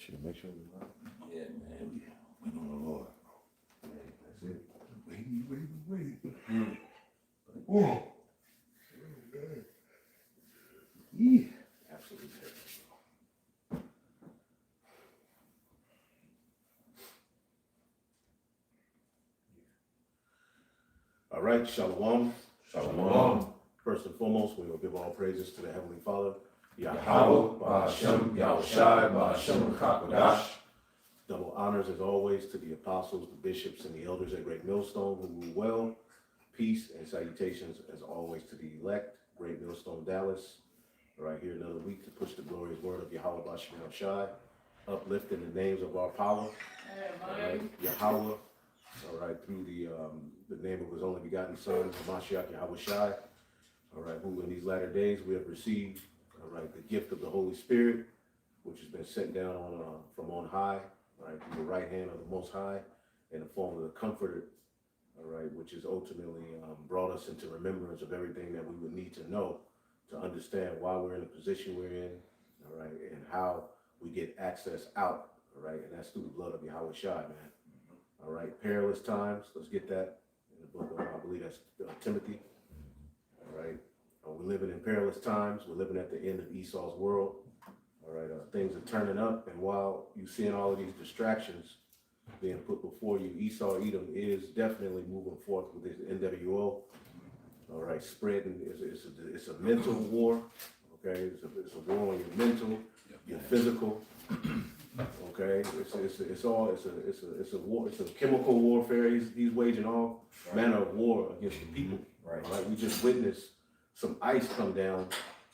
Should make sure we're right. Yeah, man. Wait on the Lord. That's it. Wait. Whoa. Yeah. Absolutely. All right, Shalom. Shalom. First and foremost, we will give all praises to the Heavenly Father, Yahweh, Ba'ashem, Yahushai, Ba'ashem, Kakodash. Double honors as always to the apostles, the bishops, and the elders at Great Millstone who rule well. Peace and salutations as always to the elect, Great Millstone, Dallas. All right, here another week to push the glorious word of Yahweh Ba'ashem Yahushai, uplifting the names of our power. All right, Yahweh. All right, through the name of his only begotten Son, Mashiach Yahushai. All right, who in these latter days we have received, all right, the gift of the Holy Spirit, which has been sent down from on high, all right, through the right hand of the Most High, in the form of the Comforter, all right, which has ultimately brought us into remembrance of everything that we would need to know to understand why we're in the position we're in, all right, and how we get access out, all right, and that's through the blood of Yahweh Shai, man. All right, perilous times, let's get that in the book of, I believe that's Timothy. All right, we're living in perilous times. We're living at the end of Esau's world. All right, things are turning up, and while you're seeing all of these distractions being put before you, Esau Edom is definitely moving forth with his NWO. All right, spreading. It's a mental war. Okay, it's a war on your mental, your physical. Okay, it's a war. It's a chemical warfare. He's waging all manner of war against the people. Right. We just witnessed some ice come down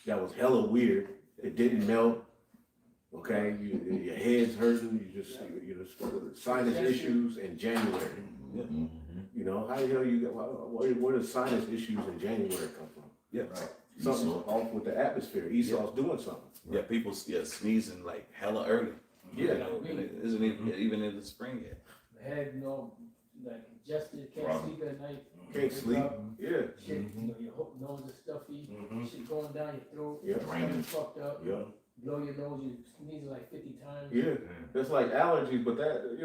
that was hella weird. It didn't melt. Okay, your head's hurting. You just sinus issues in January. Mm-hmm. You know how the hell you get? Where does sinus issues in January come from? Yeah, right. Something off with the atmosphere. Esau's doing something. Yeah, people sneezing like hella early. Yeah. You know, and it isn't even in the spring yet. Had like congested, can't sleep at night. Can't sleep. Yeah. Shit, your nose is stuffy. Shit going down your throat. Yeah. Stomach fucked up. Yeah. Blow your nose, you sneeze like 50 times. Yeah. That's like allergies, but that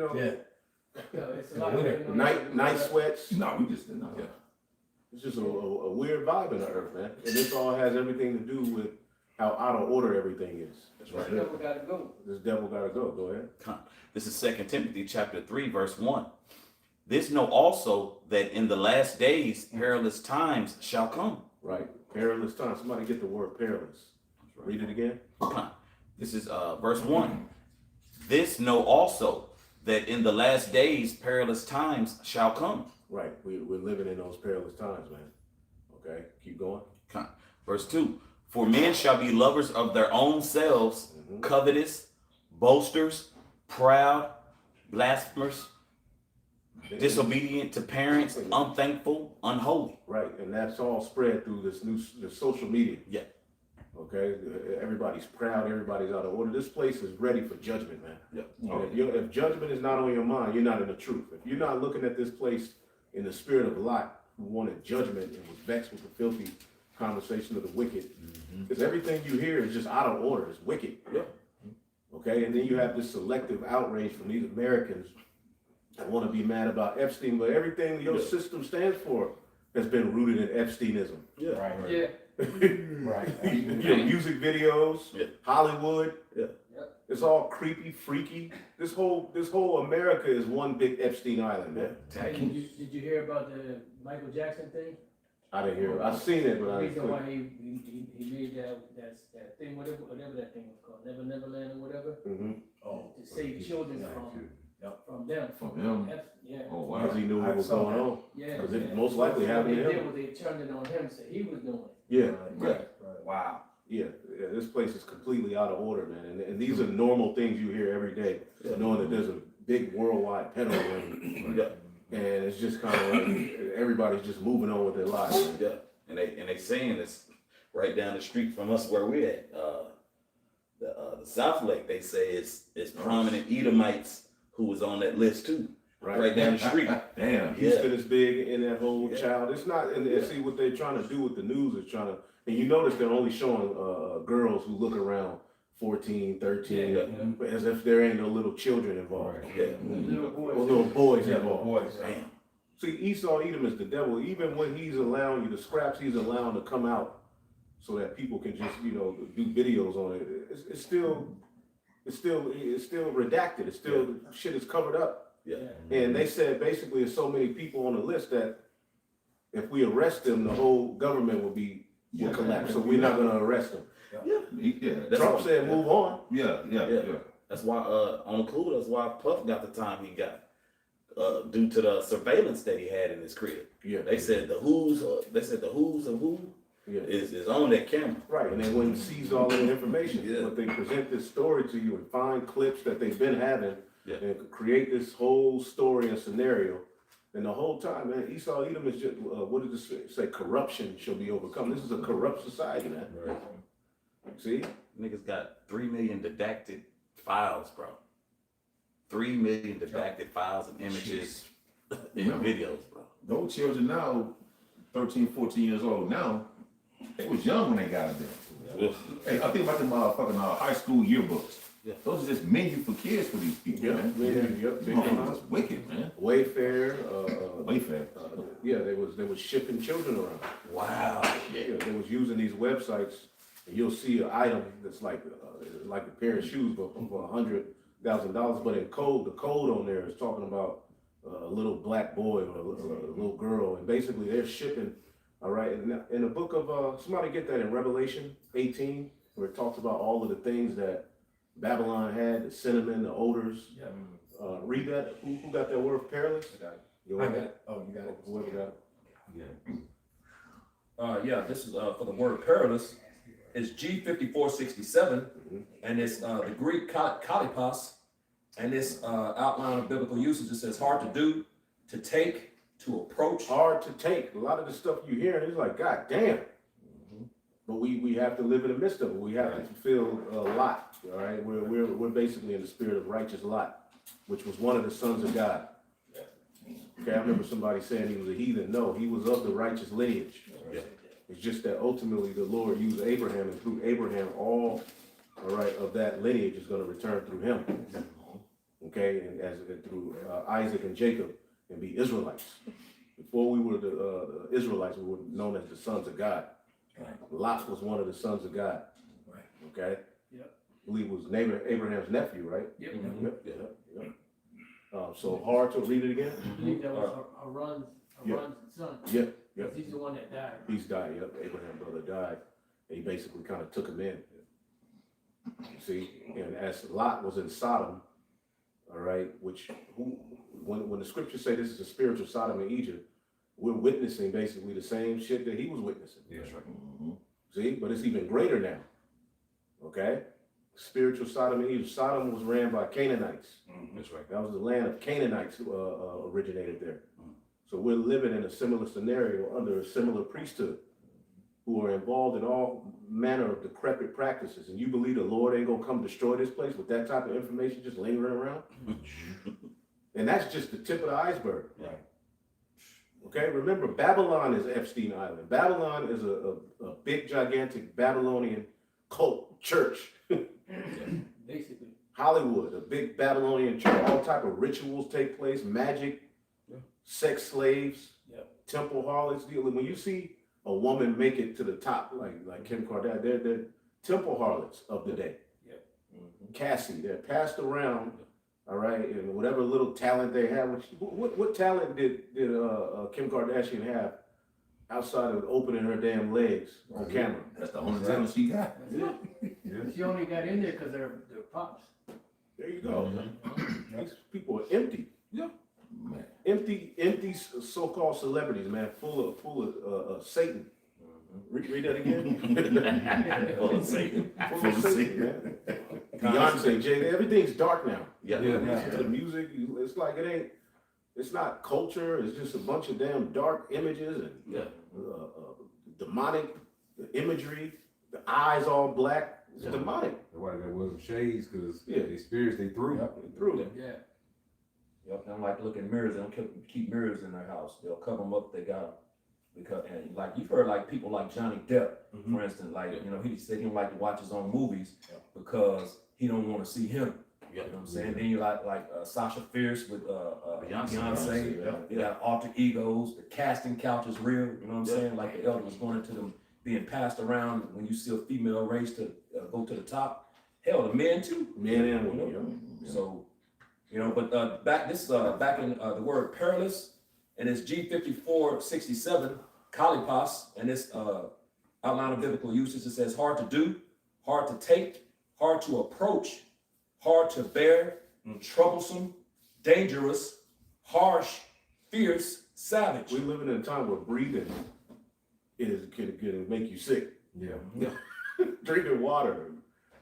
It's a lot of night sweats. No, we just didn't know. Yeah. It's just a weird vibe in the earth, man. And this all has everything to do with how out of order everything is. That's right. This devil gotta go. This devil gotta go. Go ahead. This is 2 Timothy chapter 3, verse 1. This know also that in the last days perilous times shall come. Right. Perilous times. Somebody get the word perilous. Read it again. This is verse 1. This know also that in the last days perilous times shall come. Right. We're living in those perilous times, man. Okay. Keep going. Verse 2. For men shall be lovers of their own selves, covetous, boasters, proud, blasphemers, disobedient to parents, unthankful, unholy. Right. And that's all spread through this social media. Yeah. Okay. Everybody's proud. Everybody's out of order. This place is ready for judgment, man. Yeah. If judgment is not on your mind, you're not in the truth. If you're not looking at this place in the spirit of Lot, who wanted judgment and was vexed with the filthy conversation of the wicked, because everything you hear is just out of order. It's wicked. Yeah. Okay, and then you have this selective outrage from these Americans that want to be mad about Epstein, but everything your system stands for has been rooted in Epsteinism. Yeah. Right. Yeah. Your music videos, Hollywood. Yeah. It's all creepy, freaky. This whole America is one big Epstein Island, man. Hey, did you hear about the Michael Jackson thing? I didn't hear it. I seen it, but The I reason didn't. why he made that thing, whatever that thing was called, Neverland or whatever, to save children from them. From him? Yeah. Oh, wow. Because he knew what was going on. Yeah. Because it most likely happened to They him. did what they turned it on him, so he was doing it. Yeah. Right. Wow. Yeah, this place is completely out of order, man. And these are normal things you hear every day, knowing that there's a big worldwide pedo ring. And it's just kind of like everybody's just moving on with their lives. Yeah. And they saying it's right down the street from us where we're at. The South Lake, they say it's prominent Edomites who was on that list too. Right down the street. Damn. Houston is big in that whole child. It's not, and see what they're trying to do with the news is trying to, and you notice they're only showing girls who look around 14, 13, Yeah. as if there ain't no little children involved. Yeah. Little boys. Or little boys Yeah, involved. boys. Damn. See, Esau Edom is the devil. Even when he's allowing you the scraps, he's allowing to come out so that people can just, do videos on it. It's still redacted. It's still shit is covered up. Yeah. And they said basically there's so many people on the list that if we arrest them, the whole government will collapse. So we're not gonna arrest them. That's Trump why- said move on. Yeah. That's why on Clue, that's why Puff got the time he got. Due to the surveillance that he had in his crib. Yeah. They said the who's of who Yeah. is on that camera. Right, and then when he sees all of the information, Yeah. but they present this story to you and find clips that they've been having Yeah. and create this whole story and scenario. And the whole time, man, Esau Edom is just, what did this say? Corruption shall be overcome. This is a corrupt society, man. See? Niggas got 3 million redacted files, bro. 3 million redacted files and images and videos, bro. Those children now, 13, 14 years old now, they was young when they got it there. Hey, I think about them fucking high school yearbooks. Yeah. Those are just menu for kids for these people, man. That's wicked, man. Wayfair, Wayfair. yeah, they was shipping children around. Wow. Yeah, they was using these websites, and you'll see an item that's like a pair of shoes, but for $100,000. But in code, the code on there is talking about a little black boy or a little girl, and basically they're shipping. All right, and in the book of somebody get that in Revelation 18, where it talks about all of the things that Babylon had, the cinnamon, the odors. Yeah. Read that. Who got that word? Perilous. You I want got it? it. Oh, you got it. Whoever got it. Yeah, this is for the word perilous. It's G5467, and it's the Greek kalipos, and it's outline of biblical usage. It says hard to do, to take, to approach. Hard to take. A lot of the stuff you hear, it's like, God damn. But we have to live in the midst of it. We have to fulfill Lot. All right, we're basically in the spirit of righteous Lot, which was one of the sons of God. Okay, I remember somebody saying he was a heathen. No, he was of the righteous lineage. Yeah. It's just that ultimately the Lord used Abraham, and through Abraham, all right, of that lineage is going to return through him. Okay, and through Isaac and Jacob, and be Israelites. Before we were the Israelites, we were known as the sons of God. Lot was one of the sons of God. Okay. Yep. I believe it was Abraham's nephew, right? Yep. Yep. So hard to read it again. I believe that was Haran's son. Yep. Because he's the one that died. He's died. Yep. Abraham's brother died. And he basically kind of took him in. See, and as Lot was in Sodom, all right, when the scriptures say this is a spiritual Sodom and Egypt, we're witnessing basically the same shit that he was witnessing. That's right. See, but it's even greater now. Okay, spiritual Sodom and Egypt. Sodom was ran by Canaanites. That's right. That was the land of Canaanites who originated there. So we're living in a similar scenario under a similar priesthood, who are involved in all manner of decrepit practices. And you believe the Lord ain't gonna come destroy this place with that type of information just lingering around? And that's just the tip of the iceberg. Right. Okay, remember Babylon is Epstein Island. Babylon is a big, gigantic Babylonian cult church. Basically. Hollywood, a big Babylonian church. All type of rituals take place, magic, sex slaves, temple harlots. When you see a woman make it to the top, like Kim Kardashian, they're temple harlots of the day. Cassie, they're passed around. All right, and whatever little talent they have, what talent did Kim Kardashian have outside of opening her damn legs on camera? That's the only talent she got. She only got in there because they're pops. There you go. These people are empty. Yeah. Man. Empty so-called celebrities, man, full of Satan. Read that again. Full of Satan. Full of Satan, man. Beyonce, Jay, everything's dark now. Yeah. The music, it's like it's not culture. It's just a bunch of damn dark images and demonic imagery. The eyes all black. It's demonic. That's why they wear them shades, because Yeah. the spirits they threw. Through it. Yeah. Yep, they don't like to look in mirrors. They don't keep mirrors in their house. They'll cover them up. They got them. because, and like you've heard like people like Johnny Depp, for instance, like he said he don't like to watch his own movies because he don't want to see him. You know what I'm saying? Then you like Sasha Fierce with Beyonce. They got alter egos. The casting couch is real. You know what I'm saying? Like the elder was going into them being passed around when you see a female race to go to the top. Hell, the men too. Men and women. So, but back in the word perilous, and it's G5467 kalipos, and it's outline of biblical usage. It says hard to do, hard to take, hard to approach, hard to bear, troublesome, dangerous, harsh, fierce, savage. We living in a time where breathing can make you sick. Yeah. Drinking water.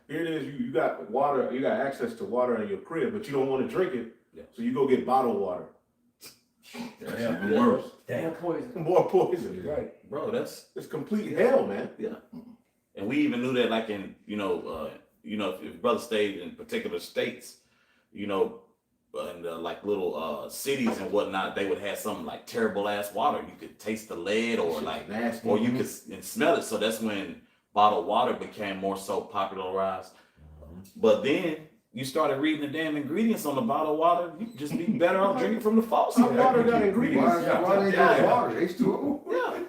Here it is, you got water, you got access to water in your crib, but you don't want to drink it. So you go get bottled water. That's even worse. Damn poison. More poison. Right. Bro, It's complete hell, man. yeah. And we even knew that, like in if brother stayed in particular states, and like little cities and whatnot, they would have some like terrible ass water. You could taste the lead or like nasty. or you could smell it. So that's when bottled water became more so popularized. But then you started reading the damn ingredients on the bottled water. You could just be better off drinking from the faucet. Our water got ingredients. Why they got water? H2O. Yeah.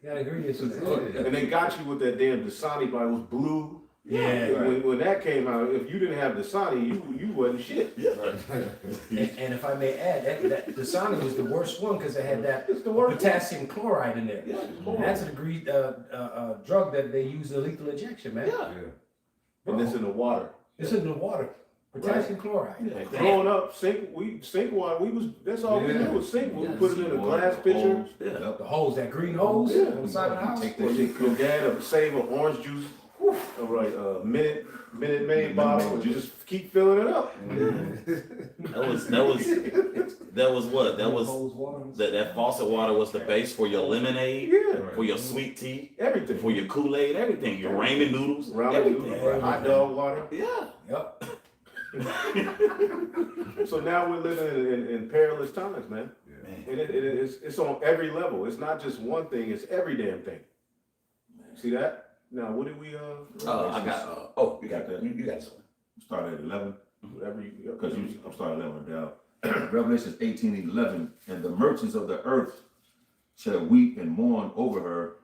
Got ingredients in And they got you with that damn Dasani, but it was blue. Yeah. When that came out, if you didn't have Dasani, you wasn't shit. And if I may add, that Dasani was the worst one because it had that It's the worst. potassium chloride in there. Yeah, And that's a degree drug that they use in lethal injection, man. Yeah. and it's in the water. It's in the water. Potassium chloride. And growing up, sink water. That's all we knew was sink. We put it in a glass pitcher. Yeah. The hose, that green hose on the side of the house. Take Or that your shit. dad would save an orange juice. All right, Minute Maid bottle. You just keep filling it up. That was what? That was Hose water. that faucet water was the base for your lemonade, Yeah, for your sweet tea, everything. for your Kool-Aid, everything, your ramen noodles, Ramen everything. noodles, hot dog water. Yeah. Yep. So now we're living in perilous times, man. And it's on every level. It's not just one thing, it's every damn thing. See that? Now, what did we, I got, you got that. You got something. Start at 11. whatever you, Because I'm starting 11 down. Revelations 18:11, and the merchants of the earth shall weep and mourn over her,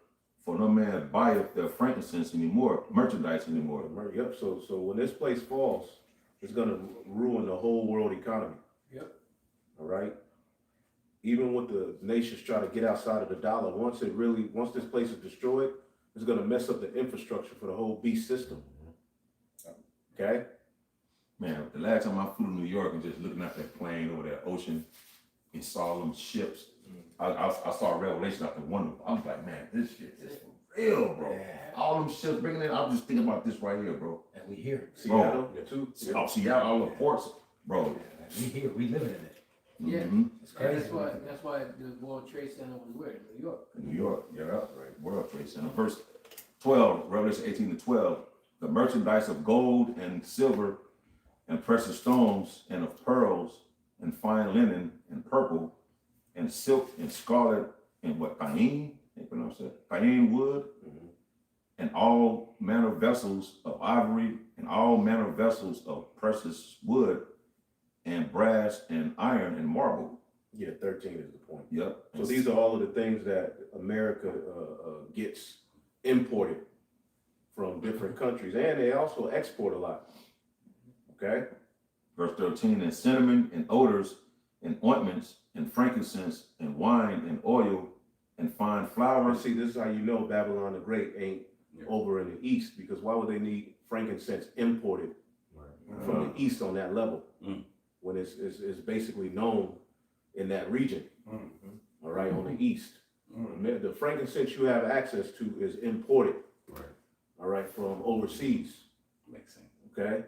for no man buyeth their frankincense anymore, merchandise anymore. Yep, so when this place falls, it's gonna ruin the whole world economy. Yep. All right? Even with the nations try to get outside of the dollar, once this place is destroyed, it's gonna mess up the infrastructure for the whole beast system. Okay? Man, the last time I flew to New York and just looking at that plane over that ocean and saw them ships, I saw Revelation out the window. I was like, man, this shit is for real, bro. Yeah. All them ships bringing in, I'm just thinking about this right here, bro. And we here. Seattle, too. Oh, Seattle, all the ports, bro. We here. We living in it. Yeah. Mhm. It's And crazy. that's why the World Trade Center was where? New York. New York, yeah, right. World Trade Center. Verse 12, Revelation 18-12. The merchandise of gold and silver and precious stones and of pearls and fine linen and purple and silk and scarlet and what, pain? They pronounce that. Pain wood and all manner of vessels of ivory and all manner of vessels of precious wood and brass and iron and marble. Yeah, 13 is the point. Yep. So these are all of the things that America gets imported from different countries, and they also export a lot. Okay? Verse 13, and cinnamon and odors and ointments and frankincense and wine and oil and fine flour. See, this is how you know Babylon the Great ain't over in the east, because why would they need frankincense imported from the east on that level when it's basically known in that region? All right, on the east. The frankincense you have access to is imported. All right, from overseas. Makes sense. Okay,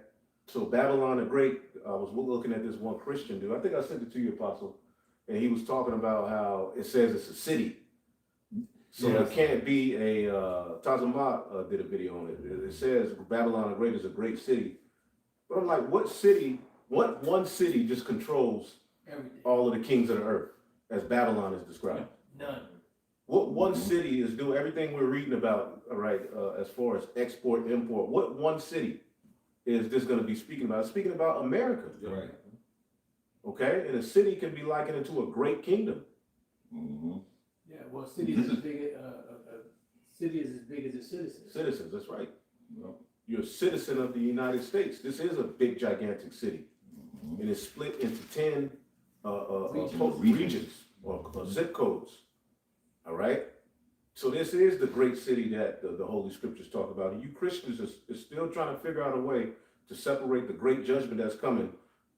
so Babylon the Great, I was looking at this one Christian dude, I think I sent it to you, Apostle, and he was talking about how it says it's a city. So it can't be a, Tazamat did a video on it. It says Babylon the Great is a great city. But I'm like, what one city just controls Everything. all of the kings of the earth, as Babylon is described? None. What one city is doing everything we're reading about, all right, as far as export, import, what one city is this gonna be speaking about? It's speaking about America, Right. okay? And a city can be likened to a great kingdom. Mm-hmm. Yeah, well, city is as big, city is as big as its citizens. Citizens, that's right. Yep. You're a citizen of the United States. This is a big, gigantic city. Mm-hmm. And it's split into 10 Regions. regions or zip codes. All right? So this is the great city that the Holy Scriptures talk about. And you Christians are still trying to figure out a way to separate the great judgment that's coming,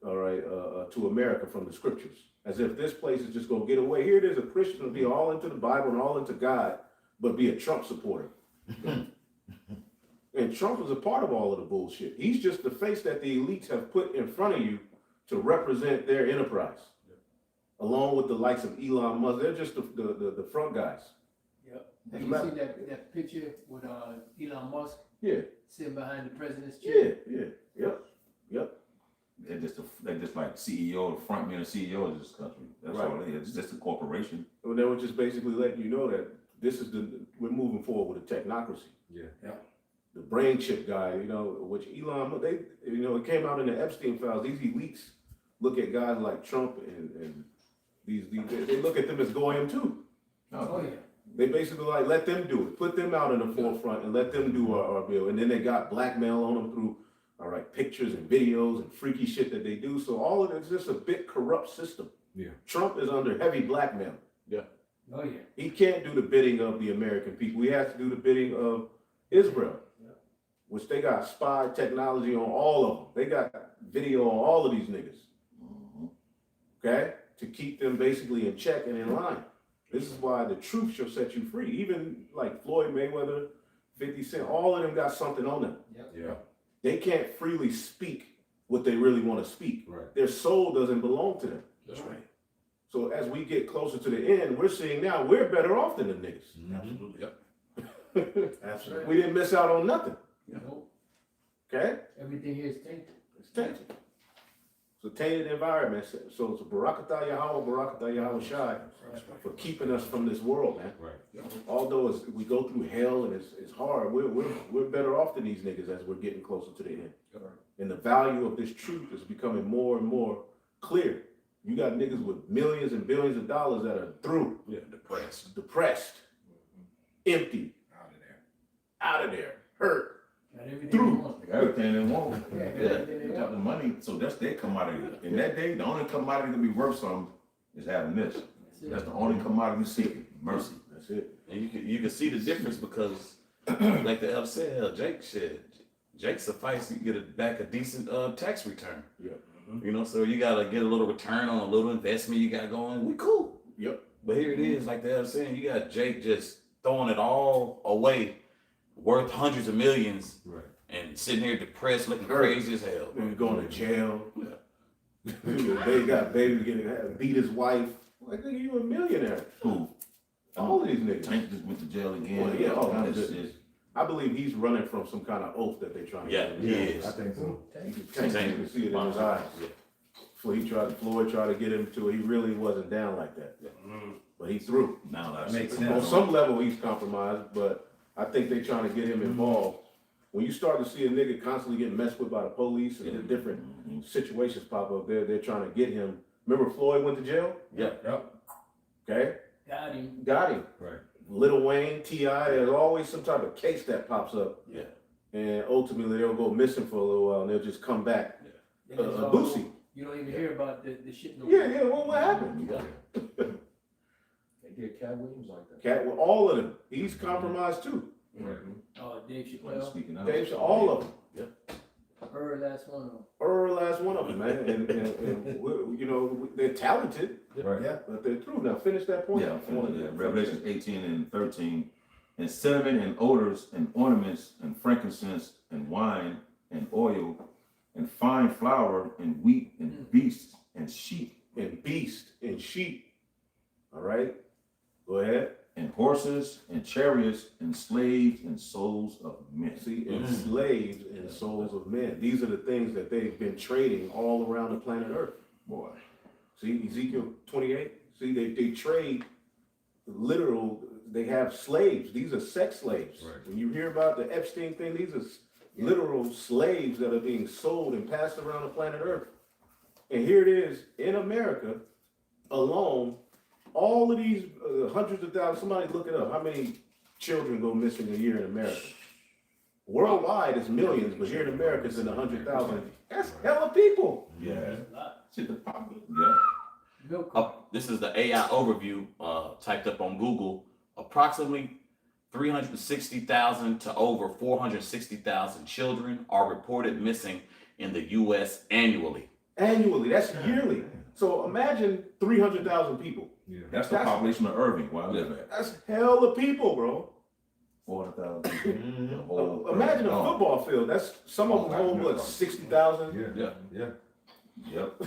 all right, to America from the Scriptures. As if this place is just going to get away. Here it is, a Christian will be all into the Bible and all into God, but be a Trump supporter. And Trump is a part of all of the bullshit. He's just the face that the elites have put in front of you to represent their enterprise. Along with the likes of Elon Musk. They're just the front guys. Yep. Have you seen that picture with Elon Musk Yeah, sitting behind the president's chair? yep. They're just like CEO, the front man of CEO of this country. That's Right. all it is. It's just a corporation. Well, they were just basically letting you know that we're moving forward with a technocracy. Yeah. The brain chip guy, which Elon, it came out in the Epstein files. These elites look at guys like Trump and they look at them as Goyim too. Oh, yeah. They basically like let them do it, put them out in the forefront and let them do our bill. And then they got blackmail on them through, all right, pictures and videos and freaky shit that they do. So all of it's just a bit corrupt system. Yeah. Trump is under heavy blackmail. Oh, yeah. He can't do the bidding of the American people. He has to do the bidding of Israel, which they got spy technology on all of them. They got video on all of these niggas, okay, to keep them basically in check and in line. This is why the truth shall set you free. Even like Floyd Mayweather, 50 Cent, all of them got something on them. Yeah. They can't freely speak what they really want to speak. Right. Their soul doesn't belong to them. That's right. So as we get closer to the end, we're seeing now we're better off than the niggas. Absolutely. Yep. Absolutely. We didn't miss out on nothing. Nope. Okay? Everything here is tainted. It's tainted. It's a tainted environment. So it's a Barakatah Yahweh, Barakatah Yahweh Shai for keeping us from this world, man. Right. Although we go through hell and it's hard, we're better off than these niggas as we're getting closer to the end. Right. And the value of this truth is becoming more and more clear. You got niggas with millions and billions of dollars that are through, Yeah. depressed, empty, Out of there. out of there, hurt. Got everything Through. they want. They got everything they want. Yeah, Yeah. everything they They got want. the money, so that's their commodity. In that day, the only commodity to be worth something is having this. That's it. That's the only commodity seeking. Mercy. That's it. And you can see the difference because, like the F said, Jake suffice you get back a decent tax return. Yeah. So you gotta get a little return on a little investment you got going. We cool. Yep. But here it is, like the F saying, you got Jake just throwing it all away, worth hundreds of millions, Right. and sitting here depressed, looking Hurt. crazy as hell. Then going to jail. They got baby getting beat his wife. Like, nigga, you a millionaire. Who? All of these niggas. Tank just went to jail again. Well, yeah, oh, my That's goodness. just- I believe he's running from some kind of oath that they're trying to Yeah, get him. he is. I think so. You can see it in his eyes. Yeah. Floyd tried to get him to it. He really wasn't down like that. But he threw. Now that's Makes On sense. some level, he's compromised, but I think they're trying to get him involved. When you start to see a nigga constantly getting messed with by the police and the different situations pop up, they're trying to get him. Remember Floyd went to jail? Yeah. Okay? Got him. Got him. Right. Lil Wayne, T.I., there's always some type of case that pops up. Yeah. And ultimately, they'll go missing for a little while and they'll just come back. Then it's all- Boosie. You don't even hear about the shit no Yeah, well, what happened? They did Cat Williams like that. Cat with all of them. He's compromised too. Right. Dave Well, Chappelle. speaking of, Dave, all of them. Her last one of them. Last one of them, man. And they're talented, right? Yeah. but they're through. Now finish that point. Yeah, Revelation 18 and 13, and cinnamon and odors and ornaments and frankincense and wine and oil and fine flour and wheat and beasts and sheep And beast and sheep. All right. Go ahead. and horses and chariots and slaves and souls of men. See, enslaved and souls of men. These are the things that they've been trading all around the planet Earth. Boy, See, Ezekiel 28. See, they trade literal, they have slaves. These are sex slaves. Right. When you hear about the Epstein thing, these are literal slaves that are being sold and passed around the planet Earth. And here it is in America alone, all of these hundreds of thousands, somebody look it up, how many children go missing a year in America? Worldwide, it's millions, but here in America, it's in the 100,000. That's hella people. Yeah. A lot. Shit, the pop. Yeah. Milk. This is the AI overview typed up on Google. Approximately 360,000 to over 460,000 children are reported missing in the U.S. annually. Annually, that's yearly. So imagine 300,000 people. Yeah. That's the population of Irving, where I live at. That's hella people, bro. 400,000 people. The whole Imagine a Irving. football field. That's some of them hold what 60,000. Yeah. Yeah. Yep.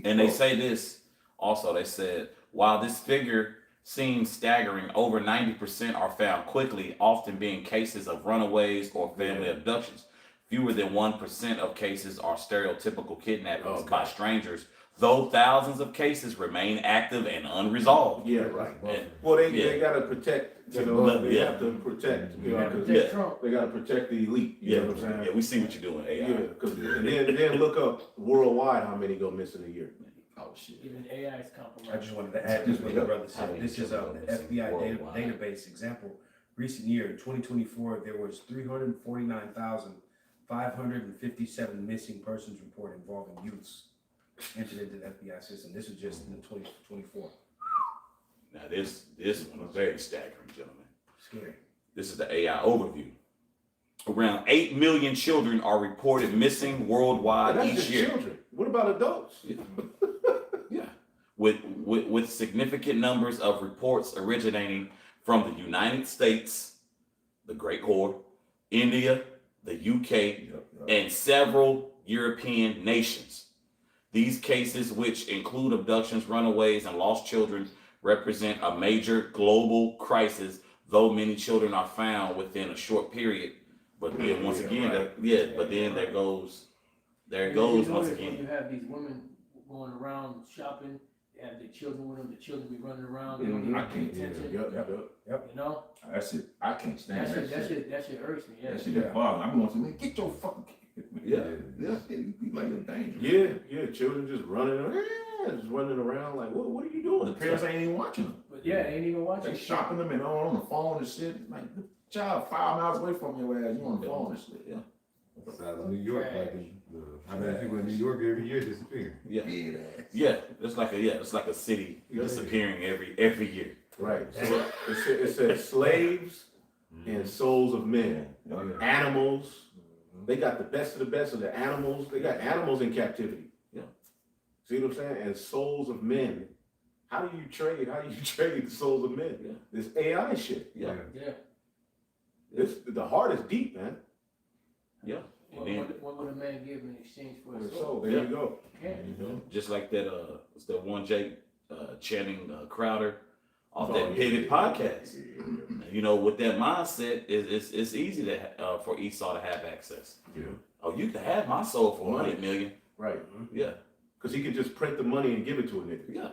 And they say this also, they said, while this figure seems staggering, over 90% are found quickly, often being cases of runaways or family abductions. Fewer than 1% of cases are stereotypical kidnappings by strangers, though thousands of cases remain active and unresolved. Yeah, right. And- Well, they Yeah. gotta protect, you know, they Yeah. have to protect, you know, Yeah. 'cause Protect Trump. they gotta protect the elite, you know what I'm saying? Yeah, we see what you're doing, AI. Yeah, 'cause and then look up worldwide how many go missing a year. Oh shit. Even AI is compromised. I just wanted to add this what the brother How said. many This is children the missing FBI worldwide? database example. Recent year, 2024, there was 349,557 missing persons reported involving youths entered into the FBI system. This is just in the 2024. Now this one is very staggering, gentlemen. Scary. This is the AI overview. Around 8 million children are reported missing worldwide That's each just year. children. What about adults? Yeah. With significant numbers of reports originating from the United States, the Great Horde, India, the UK, and several European nations. These cases, which include abductions, runaways, and lost children, represent a major global crisis, though many children are found within a short period. But then once again, but then there it goes once When you again. have these women going around shopping, they have their children with them, the children be running around, they don't even I pay can't. attention. Yep. You know? That's it. I can't stand that shit. That shit irks me, yeah. That shit that bothers me. I'm going to say, get your fucking kid. Yeah. Yeah. You like you're dangerous. Yeah, children just running around like, what are you doing? The parents ain't even watching them. But yeah, they ain't even watching. They shopping them and on the phone and shit. Like, the child 5 miles away from your ass, you on the phone and shit. Yeah. Besides New York, like how many people in New York every year disappear? Yeah. Yeah. Yeah. It's like a city disappearing every year. Right. So it says slaves and souls of men, animals. They got the best of the animals. They got animals in captivity. Yeah. See what I'm saying? And souls of men. How do you trade the souls of men? Yeah. This AI shit. Yeah. Yeah. The heart is deep, man. Yeah. What And then, would a man give in exchange for his So soul? there you go. Yeah. just like that, it's that one Jake Channing Crowder off Oh, that yeah, Pivot yeah, podcast. yeah. You know, with that mindset, it's easy to for Esau to have access. Yeah. Oh, you can have my soul for 100 million. Right. Yeah. Because he can just print the money and give it to a nigga. Yeah.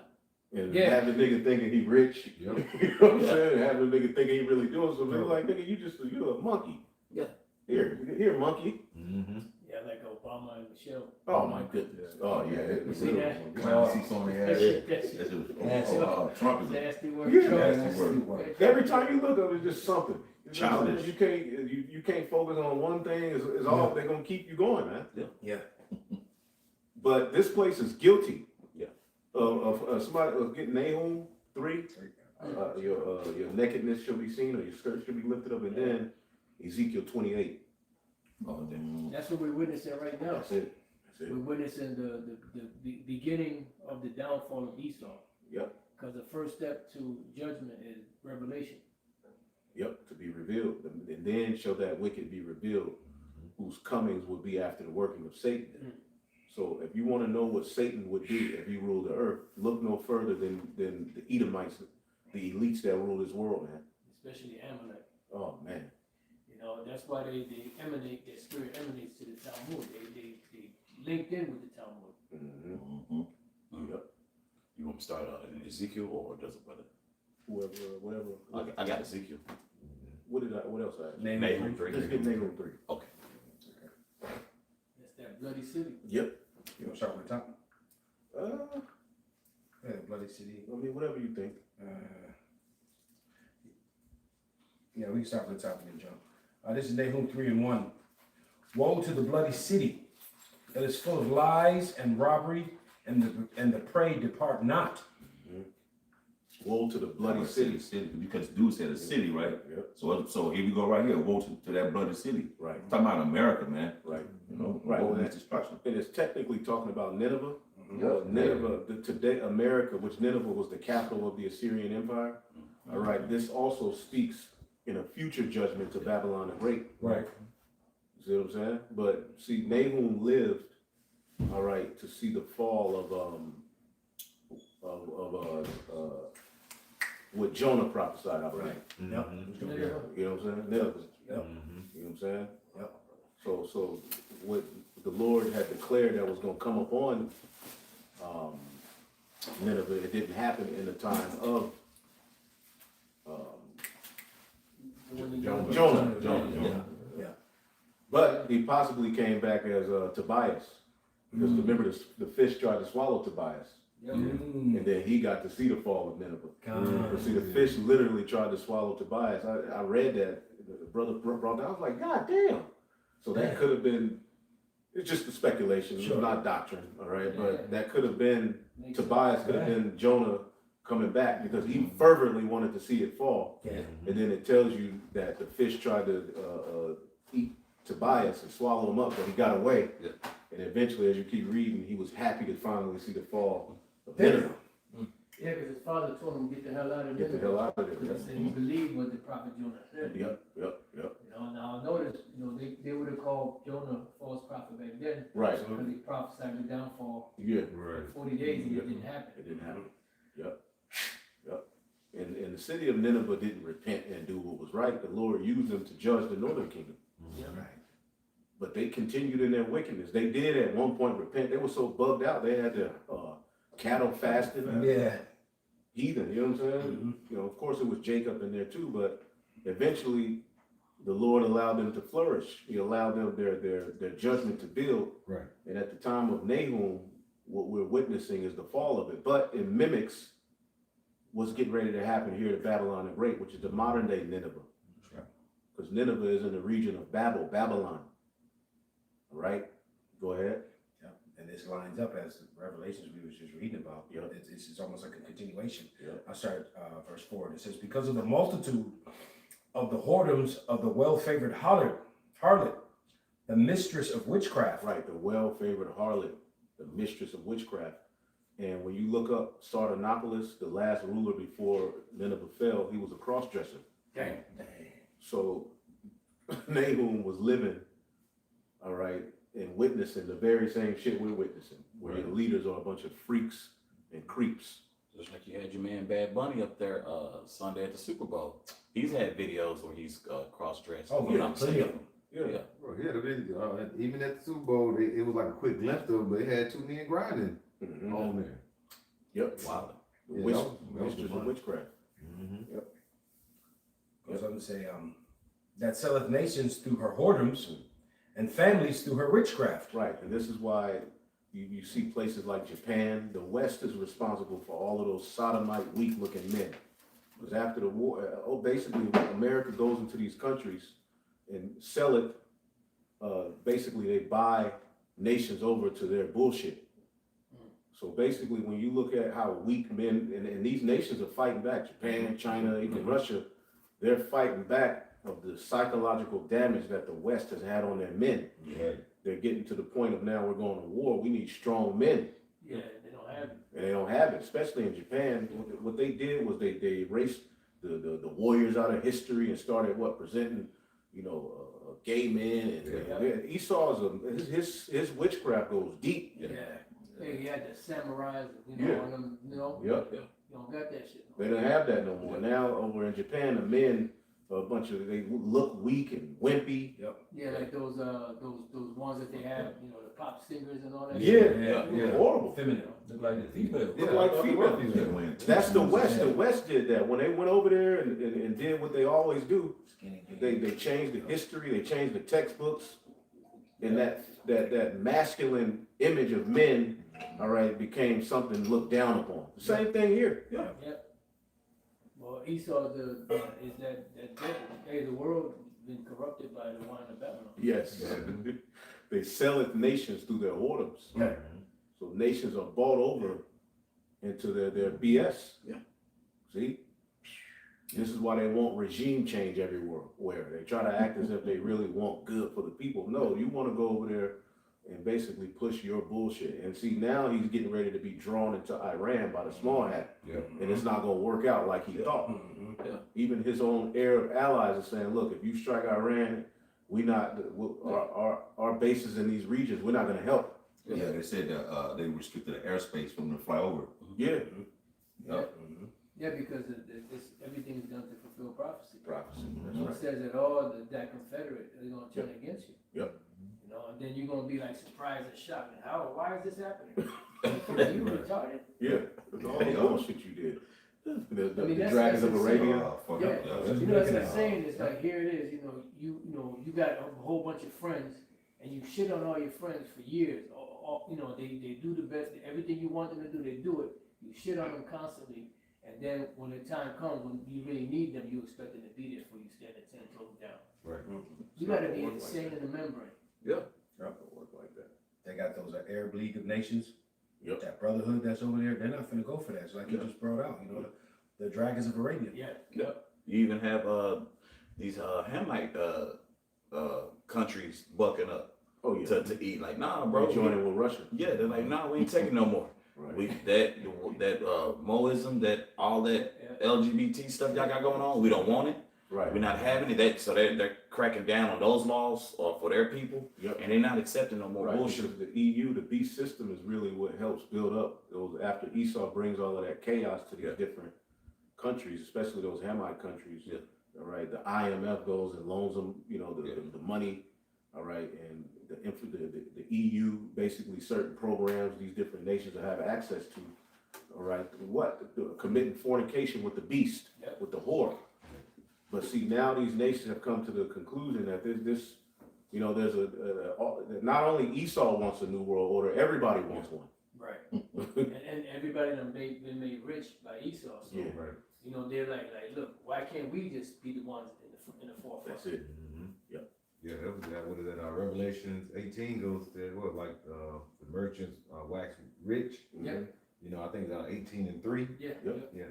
And Yeah. have the nigga thinking he rich. Yep. You know what I'm Yeah. saying? Have the nigga thinking he really doing something. They're like, nigga, you're a monkey. Yeah. Here, monkey. Mm-hmm. Yeah, like Obama and Michelle. Oh my goodness. Oh yeah. You see that? Clown seats on the That ass. shit, That's just, Trump is a nasty word. Yeah. nasty word. Every time you look up, it's just something. You know what I'm Childish. saying? You can't focus on one thing. It's all they're gonna keep you going, man. Yeah. But this place is guilty. Yeah. Of somebody getting Nahum 3. Your nakedness shall be seen, or your skirt shall be lifted up, and then Ezekiel 28. Oh, damn. That's what we're witnessing right now. That's it. We're witnessing the beginning of the downfall of Esau. Yep. Because the first step to judgment is revelation. Yep, to be revealed. And then shall that wicked be revealed, whose comings will be after the working of Satan. So if you want to know what Satan would do if he ruled the earth, look no further than the Edomites, the elites that rule this world, man. Especially Amalek. Oh man. You know, that's why they emanate, their spirit emanates to the Talmud. They linked in with the Talmud. Mm-hmm. Yep. You want me to start in Ezekiel or does it brother? whatever. I got Ezekiel. What else I ask? Nahum 3. Let's get Nahum 3. Okay. That's that bloody city. Yep. You wanna start with the top? Uh, Yeah, bloody city. I mean, whatever you think. Yeah, we can start from the top and then jump. This is Nahum 3:1. Woe to the bloody city that is full of lies and robbery, and the prey depart not. Woe to the bloody city. Because dude said a city, right? Yep. So here we go right here. Woe to that bloody city. Right. I'm talking about America, man. Right. You know, Right. woe to that destruction. And it's technically talking about Nineveh. Yep. Nineveh, today America, which Nineveh was the capital of the Assyrian Empire. All right. This also speaks in a future judgment to Babylon the Great. Right. You see what I'm saying? But see, Nahum lived, all right, to see the fall of what Jonah prophesied, I believe. Yep. Nineveh. You know what I'm saying? Nineveh. Yep. You know what I'm saying? Yep. So what the Lord had declared that was going to come upon Nineveh, it didn't happen in the time of Jonah. Yeah. But he possibly came back as Tobias, because remember the fish tried to swallow Tobias, Yep. and then he got to see the fall of Nineveh. But see, the fish literally tried to swallow Tobias. I read that, the brother brought that. I was like, God damn. So that could have been, it's just a speculation, Sure. it's not doctrine, all right? Yeah. But that could have been, Makes Tobias could have been Jonah coming back, because he fervently wanted to see it fall. Yeah. And then it tells you that the fish tried to eat Tobias and swallow him up, but he got away. Yeah. And eventually, as you keep reading, he was happy to finally see the fall of Damn. Nineveh. Yeah, because his father told him, get the hell out of Get the Nineveh. hell out of there. Because he said he believed what the prophet Jonah said. Yep. You know, now notice, they would have called Jonah a false prophet back then. Right. Because he prophesied the downfall Yeah. Right. for 40 days and it didn't happen. It didn't happen. Yep. And the city of Nineveh didn't repent and do what was right. The Lord used them to judge the northern kingdom. Yeah. Right. But they continued in their wickedness. They did at one point repent. They were so bugged out, they had their cattle fasting. Yeah. Heathen, you know what I'm saying? You know, of course it was Jacob in there too, but eventually the Lord allowed them to flourish. He allowed them their judgment to build. Right. And at the time of Nahum, what we're witnessing is the fall of it. But it mimics what's getting ready to happen here at Babylon the Great, which is the modern day Nineveh. right. Because Nineveh is in the region of Babylon. All right? Go ahead. Yep. And this lines up as the Revelations we was just reading about. Yep. It's almost like a continuation. Yep. I start verse 4, and it says, because of the multitude of the whoredoms of the well-favored harlot, the mistress of witchcraft. Right, the well-favored harlot, the mistress of witchcraft. And when you look up Sardanapalus, the last ruler before Nineveh fell, he was a cross-dresser. Dang. So Nahum was living, all right, and witnessing the very same shit we're witnessing, where the leaders are a bunch of freaks and creeps. Just like you had your man Bad Bunny up there Sunday at the Super Bowl. He's had videos where he's cross-dressed. Oh, You know yeah, what I'm plenty of saying? them. Yeah. Bro, yeah, the video, even at the Super Bowl, it was like a quick glimpse of it, but it had two men grinding Mhm. on there. Yep. Wow. The Yeah, witch- that was mistress of fun. witchcraft. Goes on to say, that selleth nations through her whoredoms, and families through her witchcraft. Right, and this is why you see places like Japan, the West is responsible for all of those sodomite, weak-looking men. Because after the war, basically America goes into these countries and sell it, basically they buy nations over to their bullshit. So basically when you look at how weak men, and these nations are fighting back, Japan, China, even Russia, they're fighting back of the psychological damage that the West has had on their men. Right. They're getting to the point of now we're going to war. We need strong men, Yeah, they don't have it. and they don't have it, especially in Japan. What they did was they erased the warriors out of history and started presenting, gay men. And Esau's his witchcraft goes deep. Yeah. Hey, he had the samurais, Yeah. on them, Yep. You don't got that shit. They don't have that no more. Now over in Japan, the men a bunch of, they look weak and wimpy. Yeah, like those ones that they have, you know, the pop singers and all that. Yeah. Horrible. Feminine. Look like the female. Look like female. Female. That's the West. The West did that. When they went over there and did what they always do, they changed the history, they changed the textbooks, and that masculine image of men, all right, became something looked down upon. Same thing here. Yeah. Well, Esau is that hey, the world been corrupted by the wine of Babylon. Yes. They sell it nations through their whoredoms. Yeah. So nations are bought over into their BS. Yeah. See? This is why they want regime change everywhere. Where they try to act as if they really want good for the people. No, you want to go over there and basically push your bullshit. And see, now he's getting ready to be drawn into Iran by the small hat. Yeah. And it's not going to work out like he thought. Yeah. Even his own Arab allies are saying, look, if you strike Iran, our bases in these regions, we're not going to help. Yeah, they said that they restricted the airspace for them to fly over. Yeah. Yeah, because everything is done to fulfill prophecy. Prophecy. It says that all that Confederate is going to turn against you. Yep. You know, and then you're going to be like surprised and shocked. And why is this happening? You retarded? Yeah. All the bullshit you did. The that's dragons of Arabia. Yeah. You know, that's what I'm saying. It's like, here it is. You got a whole bunch of friends, and you shit on all your friends for years. You know, they do the best. Everything you want them to do, they do it. You shit on them constantly. And then when the time comes, when you really need them, you expect them to be there for you, standing 10 toes down. Right. You gotta be insane in the membrane. Yeah. Not gonna work like that. They got those Arab League of Nations. Yep. That brotherhood that's over there, they're not finna go for that. It's like you just brought out, you know, the dragons of Arabia. Yeah. You even have these Hamite countries bucking up Oh yeah. to eat. Like, nah, bro. Bro, joining with Russia. Yeah, they're like, nah, we ain't taking no more. Right. We that Moism, that all that LGBT stuff y'all got going on, we don't want it. Right. We're not having it. So they're cracking down on those laws for their people, Yep. and they're not accepting no more Right, bullshit. because the EU, the beast system is really what helps build up those, after Esau brings all of that chaos to these different countries, especially those Hamite countries. Yeah. All right, the IMF goes and loans them, you know, the money. All right, and the EU, basically certain programs these different nations will have access to. All right, committing fornication with the beast, with the whore. But see, now these nations have come to the conclusion that there's not only Esau wants a new world order, everybody wants one. Right. and everybody done been made rich by Esau. So, Right. you know, they're like, look, why can't we just be the ones in the forefront? That's it. Yeah, that was that. What is that? Revelations 18 goes to what, like the merchants wax rich. Yeah. You know, I think it's 18:3. Yeah. Yeah.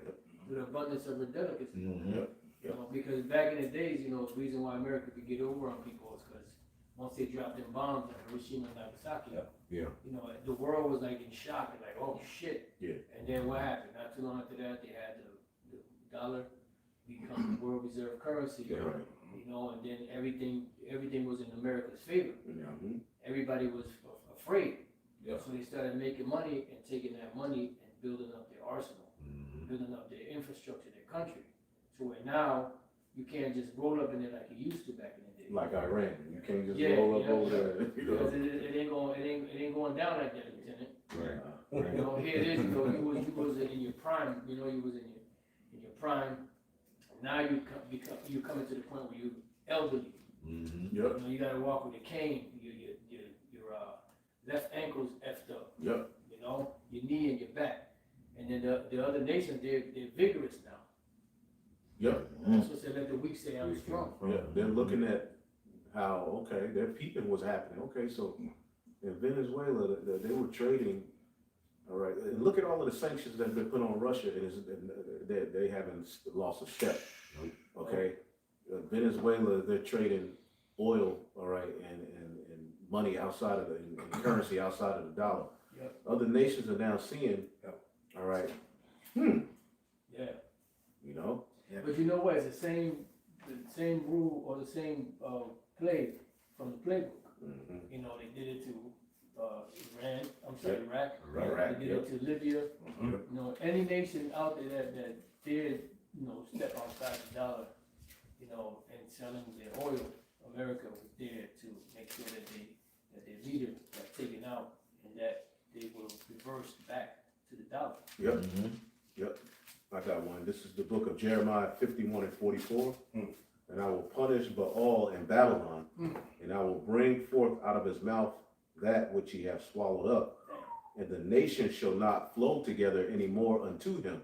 With abundance of delicacy. Mm-hmm. You know, because back in the days, you know, the reason why America could get over on people is because once they dropped them bombs on Hiroshima and Nagasaki, Yeah. you know, the world was like in shock and like, oh shit. Yeah. And then what happened? Not too long after that, they had the dollar become the world reserve currency. Yeah, right. You know, and then everything was in America's favor. Mm-hmm. Everybody was afraid. Yeah. So they started making money and taking that money and building up their arsenal, building up their infrastructure, their country. So where now you can't just roll up in there like you used to back in the day. Like Iran, you can't just roll up over there. You know? Because it ain't going down like that, Lieutenant. Right. You know, here it is. You know, you was in your prime. You know, you was in your prime. Now you coming to the point where you elderly. Mm-hmm. Yep. You know, you gotta walk with a cane. Your left ankle's effed up. Yep. You know, your knee and your back. And then the other nations, they're vigorous now. Yep. That's what said, let the weak say I'm strong. Yeah. They're looking at how, they're peeping what's happening. Okay, so in Venezuela, they were trading. All right, and look at all of the sanctions that have been put on Russia, and they haven't lost a step. Okay, Venezuela, they're trading oil, all right, and money outside of and currency outside of the dollar. Yep. Other nations are now seeing, all right, Yeah. you know, But you know what? It's the same rule or the same play from the playbook. mm-hmm. You know, they did it to Iraq. Iraq, They did it to Libya. Mhm. You know, any nation out there that did, you know, step outside the dollar, you know, and selling their oil, America was there to make sure that their leader got taken out and that they were reversed back to the dollar. Yep, yep. I got one. This is the book of Jeremiah 51 and 44. And I will punish Baal in Babylon, and I will bring forth out of his mouth that which he hath swallowed up. And the nations shall not flow together any more unto him.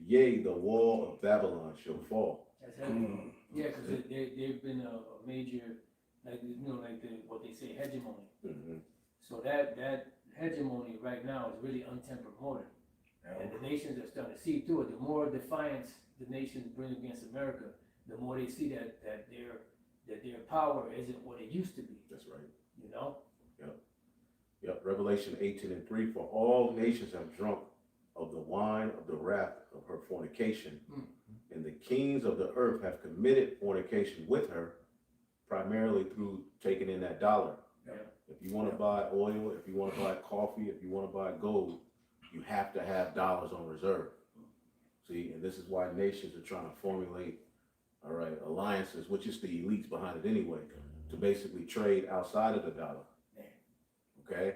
Yea, the wall of Babylon shall fall. That's heavy. Yeah, because they've been a major, like, you know, like what they say, hegemony. So that hegemony right now is really untempered modern. And the nations are starting to see through it. The more defiance the nations bring against America, the more they see that their power isn't what it used to be. That's right. You know? Yep. Revelation 18 and 3. For all nations have drunk of the wine of the wrath of her fornication, and the kings of the earth have committed fornication with her, primarily through taking in that dollar. If you want to buy oil, if you want to buy coffee, if you want to buy gold, you have to have dollars on reserve. See, and this is why nations are trying to formulate, all right, alliances, which is the elites behind it anyway, to basically trade outside of the dollar. Okay?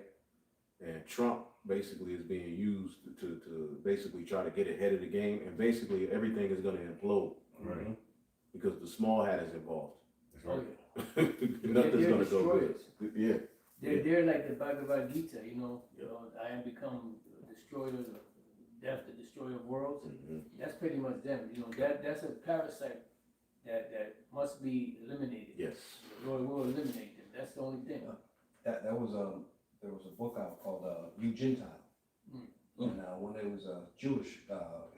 And Trump basically is being used to basically try to get ahead of the game, and basically everything is going to implode. Right. Because the small hat is involved. Oh, Nothing's They're going to go good. destroyers. Yeah. They're like the Bhagavad Gita, you know, I am become the destroyer of death, the destroyer of worlds. That's pretty much them. You know, that's a parasite that must be eliminated. Yes. The Lord will eliminate them. That's the only thing. That was there was a book out called You Gentile, and when there was a Jewish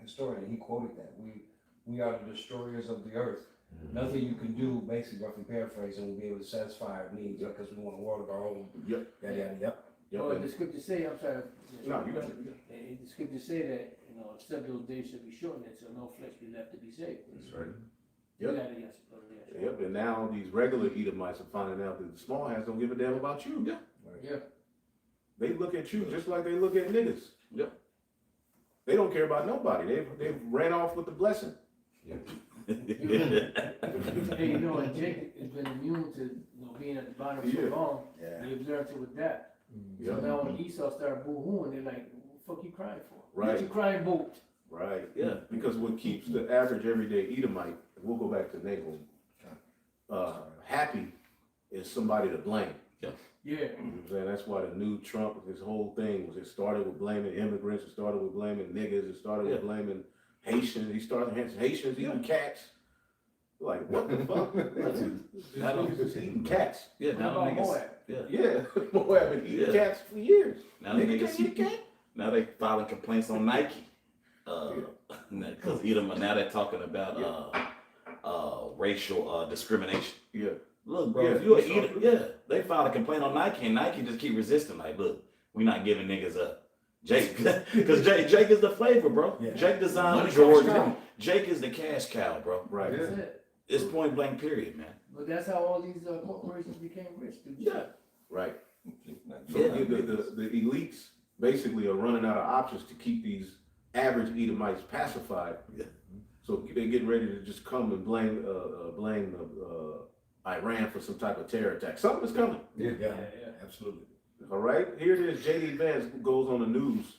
historian, he quoted that we are the destroyers of the earth. Nothing you can do, basically roughly paraphrasing, will be able to satisfy our needs because we want a world of our own. Yep. Yep. Well, the scriptures say, I'm sorry. No, you got it. The scriptures say that, you know, except those days shall be shortened, so no flesh be left to be saved. That's right. You Yep. got it, yes, brother, yes. Yep, and now these regular Edomites are finding out that the small hats don't give a damn about you. Yeah. They look at you just like they look at niggas. Yep. They don't care about nobody. They ran off with the blessing. Hey, you know, and Jacob has been immune to, you know, being at the bottom so long. Yeah. They've learned to adapt. So Yep. now when Esau started boo-hooing, they're like, what the fuck you crying for? Right. What you crying for? Right, yeah, because what keeps the average everyday Edomite, we'll go back to Nahum, happy is somebody to blame. Yeah. You know what I'm saying? That's why the new Trump, this whole thing it started with blaming immigrants, it started with blaming niggas, it started with blaming Haitians, he started Haitians eating cats. Like, what the fuck? These niggas just eating cats. Yeah, What now about them niggas. Moab? Yeah. Moab been eating Yeah. cats for years. Now them Nigga niggas. can't eat a cat? Now they filing complaints on Nike. Because now they're talking about racial discrimination. Yeah. Look, bro, Yeah, if you're you an Edom, they filed a complaint on Nike, and Nike just keep resisting. Like, look, we not giving niggas up. Jake, because Jake is the flavor, bro. Yeah. Jake designed Money the Jordan. comes Jake is the cash cow, bro. Right. That's it. It's point blank, period, man. But that's how all these corporations became rich. Dude. Yeah. Right. So Yeah. the elites basically are running out of options to keep these average Edomites pacified. Yeah. So they're getting ready to just come and blame Iran for some type of terror attack. Something is coming. Yeah, Yeah. absolutely. All right. Here it is. J.D. Vance goes on the news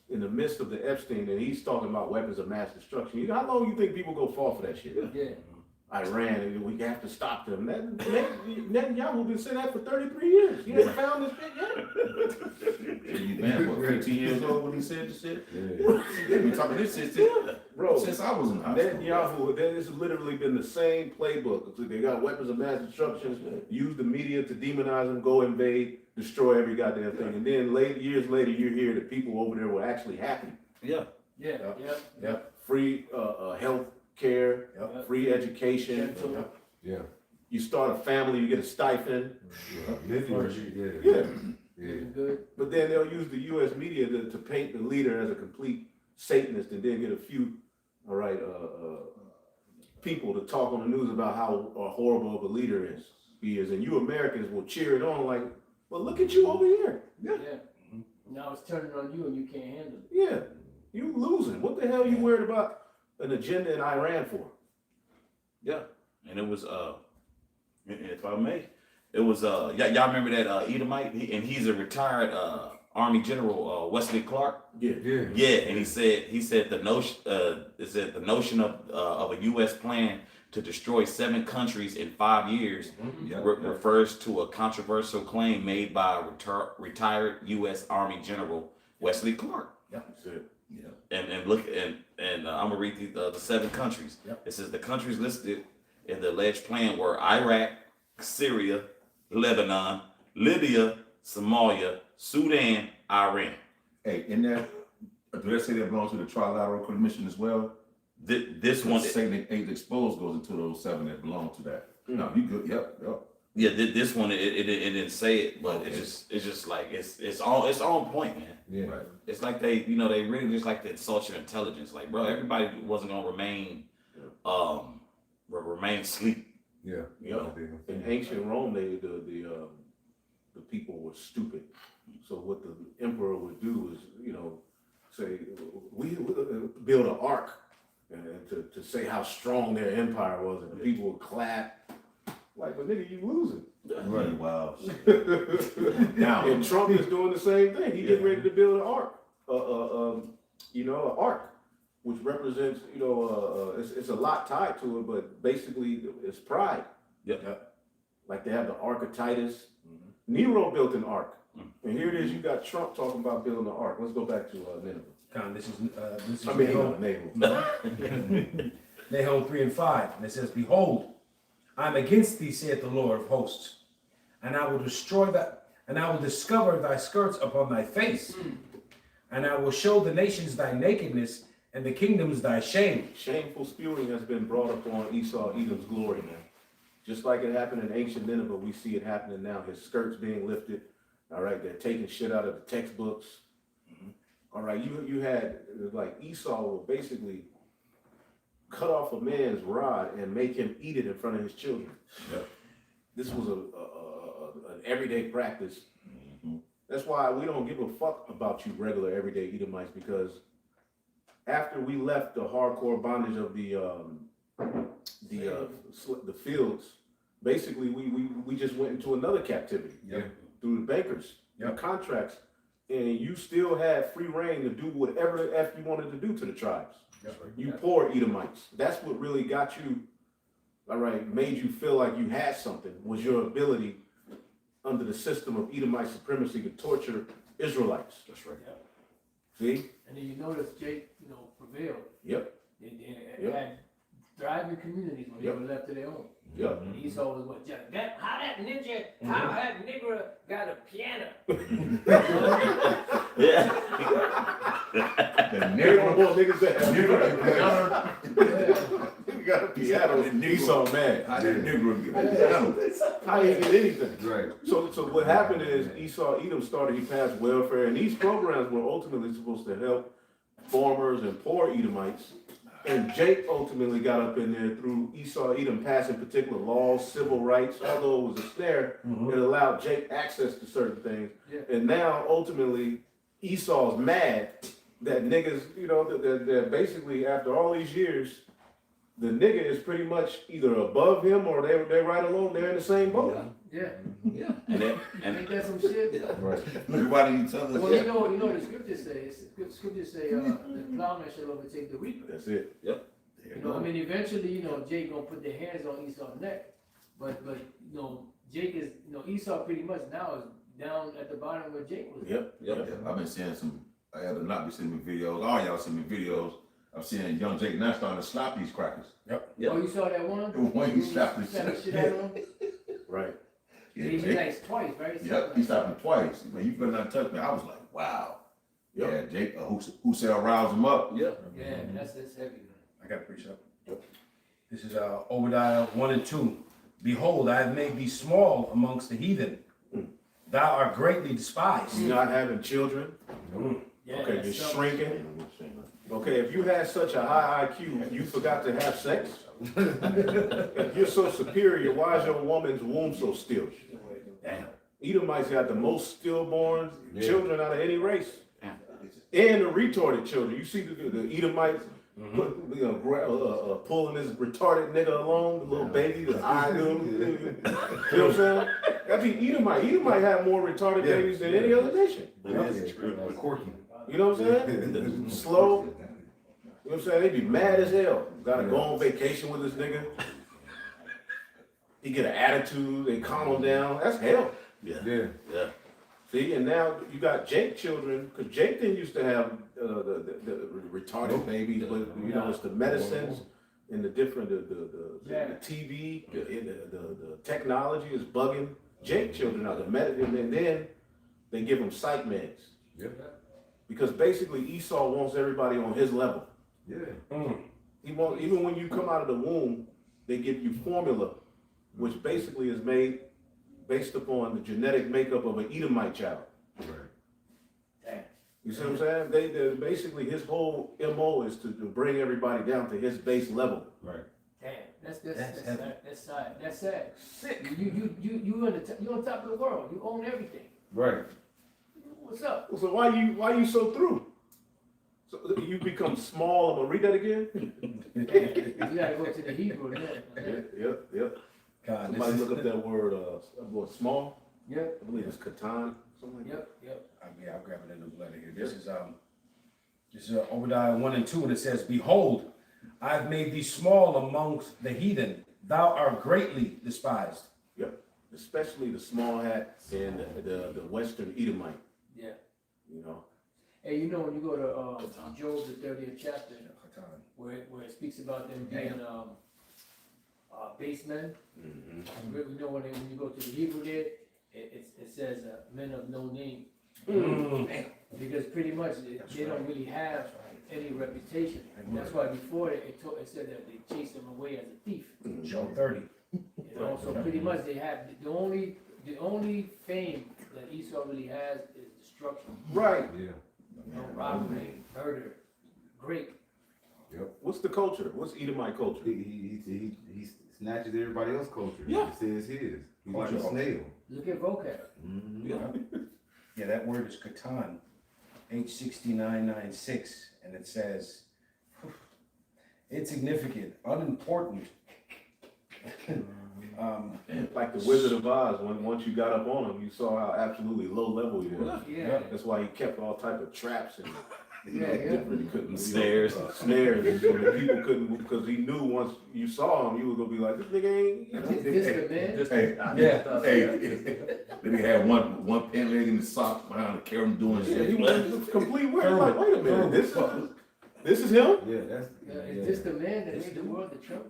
in the midst of the Epstein, and he's talking about weapons of mass destruction. You know, how long you think people go fall for that shit? Yeah. Iran, and we have to stop them. Netanyahu been saying that for 33 years. He hasn't found this shit yet. You man, what, 15 years old when he said this shit? Yeah. They been talking this shit Bro, since I was in high school. Netanyahu, that has literally been the same playbook. So they got weapons of mass destruction, use the media to demonize them, go invade, destroy every goddamn thing. And then years later, you hear that people over there were actually happy. Yeah. Yeah. Yeah. Yep. Free health care, Yep. free education. Yep. Yeah. You start a family, you get a stipend. Yeah. Yeah. Living good. But then they'll use the U.S. media to paint the leader as a complete Satanist, and then get a few, all right, people to talk on the news about how horrible of a leader he is, and you Americans will cheer it on like, well, look at you over here. Yeah. Now it's turning on you and you can't handle it. Yeah, you losing. What the hell you worried about an agenda in Iran for? Yeah. and it was if I may, it was y'all remember that Edomite, he's a retired Army General, Wesley Clark. Yeah. And he said the notion of a U.S. plan to destroy 7 countries in 5 years refers to a controversial claim made by retired U.S. Army General Wesley Clark. That's it. And look and I'm gonna read the 7 countries. It says the countries listed in the alleged plan were Iraq, Syria, Lebanon, Libya, Somalia, Sudan, Iran. Hey, in that, do they say that belongs to the Trilateral Commission as well? This one, Satan Ain't Exposed goes into those 7 that belong to that. No, you good? Yep. yeah, this one it didn't say it, but it's just like it's on point, man. Yeah. Right. It's like they really just like to insult your intelligence. Like, bro, everybody wasn't gonna remain asleep. Yeah. You know, in ancient Rome, the people were stupid. So what the emperor would do is, say, we build an ark, and to say how strong their empire was, and the people would clap. Like, but nigga, you losing. Right. Wow. Now, and Trump is doing the same thing. He getting ready to build an ark, an ark, which represents, it's a lot tied to it, but basically it's pride. Like they have the Ark of Titus. Nero built an ark. And here it is, you got Trump talking about building an ark. Let's go back to Nineveh. This is Nahum. Nahum 3 and 5. And it says, behold, I am against thee, saith the Lord of hosts, and I will destroy that, and I will discover thy skirts upon thy face, and I will show the nations thy nakedness, and the kingdoms thy shame. Shameful spewing has been brought upon Esau, Edom's glory, man. Just like it happened in ancient Nineveh, we see it happening now. His skirts being lifted. All right, they're taking shit out of the textbooks. All right, you had, like, Esau will basically cut off a man's rod and make him eat it in front of his children. This was an everyday practice. That's why we don't give a fuck about you regular everyday Edomites, because after we left the hardcore bondage of the fields, basically we just went into another captivity through the bankers, the contracts, and you still had free reign to do whatever the F you wanted to do to the tribes. You poor Edomites. That's what really got you, all right, made you feel like you had something, was your ability under the system of Edomite supremacy to torture Israelites. That's right. See? And then you notice Jake, prevailed. Yep. They had thriving communities when they were left to their own. Yep. And Esau was what? How that ninja, how that nigger got a piano? The nigga, more niggas that have nigga got a piano. Esau mad. How did Negro get a piano? How he get anything? Right. So what happened is Esau, Edom started, he passed welfare, and these programs were ultimately supposed to help farmers and poor Edomites. And Jake ultimately got up in there through Esau, Edom passing particular laws, civil rights, although it was a snare, it allowed Jake access to certain things. And now ultimately Esau's mad that niggas, that basically after all these years, the nigga is pretty much either above him or they're right along, they're in the same boat. Yeah. And Ain't that some shit? Right. Look why each other. Well, you know what the scriptures say. The scriptures say the plowman shall overtake the reaper. That's it. Eventually, Jake gonna put their hands on Esau's neck, but Jake is, Esau pretty much now is down at the bottom where Jake was. Yep. I've been seeing I had to not be sending me videos. All y'all send me videos. I'm seeing young Jake now starting to slap these crackers. Oh, you saw that one? The one he slapped the shit out of him? Right. Yeah, He Jake. likes twice, right? Yep, he slapped him twice. Man, you better not touch me. I was like, wow. Yep. Yeah, Jake, who said rouse him up? Yeah, that's heavy, man. I got to preach up. This is Obadiah 1 and 2. Behold, I have made thee small amongst the heathen. Thou art greatly despised. You're not having children. Yeah, Okay, you're that's something. shrinking. Okay, if you had such a high IQ, you forgot to have sex. If you're so superior, why is your woman's womb so still? Damn. Edomites got the most stillborn children out of any race. And the retarded children. You see the Edomites, Pulling this retarded nigga along, the little baby, the eye, you know what I'm saying? That'd be Edomite. Edomite have more retarded babies than any other nation. Quirky. You know what I'm saying? Slow. You know what I'm saying? They be mad as hell. Gotta go on vacation with this nigga. He get an attitude, they calm him down. That's hell. Yeah. See, and now you got Jake children, because Jake didn't used to have the retarded babies, but you know, it's the medicines and the different, the TV, the technology is bugging Jake children out. And then they give them psych meds. Yeah. Because basically Esau wants everybody on his level. Yeah. He wants, even when you come out of the womb, they give you formula, which basically is made based upon the genetic makeup of an Edomite child. Right. Damn. You see what I'm saying? They basically, his whole MO is to bring everybody down to his base level. Right. Damn, that's sad. That's sad. Sick. You on top of the world. You own everything. Right. What's up? So why you so through? So you become small. I'm gonna read that again. You gotta go to the Hebrew then. Yep. God, Somebody look up that word. Small. Yep. I believe it's katan. Something like that. Yep. I'll grab it in the letter here. This is Obadiah 1 and 2, and it says, "Behold, I've made thee small amongst the heathen. Thou art greatly despised." Yep. Especially the small hat and the Western Edomite. Yeah. You know. Hey, you know when you go to Job the 30th chapter, where it speaks about them being base men. Mm-hmm. We know when you go to the Hebrew there, it says men of no name. Because pretty much they don't really have any reputation. And that's why before it said that they chased them away as a thief. Job 30. You know, so pretty much they have the only fame that Esau really has is destruction. Right. Yeah. You know, robbery, murder, rape. What's the culture? What's Edomite culture? He snatches everybody else's culture. Yeah. He says his. He's like a snail. Look at vocab. Yeah, that word is katan, H6996, and it says, insignificant, unimportant. Like the Wizard of Oz, once you got up on him, you saw how absolutely low level he was. Yeah. That's why he kept all type of traps and different, he couldn't, Snares. Snares, so that people couldn't, because he knew once you saw him, you were gonna be like, this nigga ain't. You know, This the man. Then he had one pant leg in the sock behind the carry him doing Yeah, he shit. was complete weird. Like, wait a minute, this is him? Yeah, that's. Is this the man that made the world the trouble?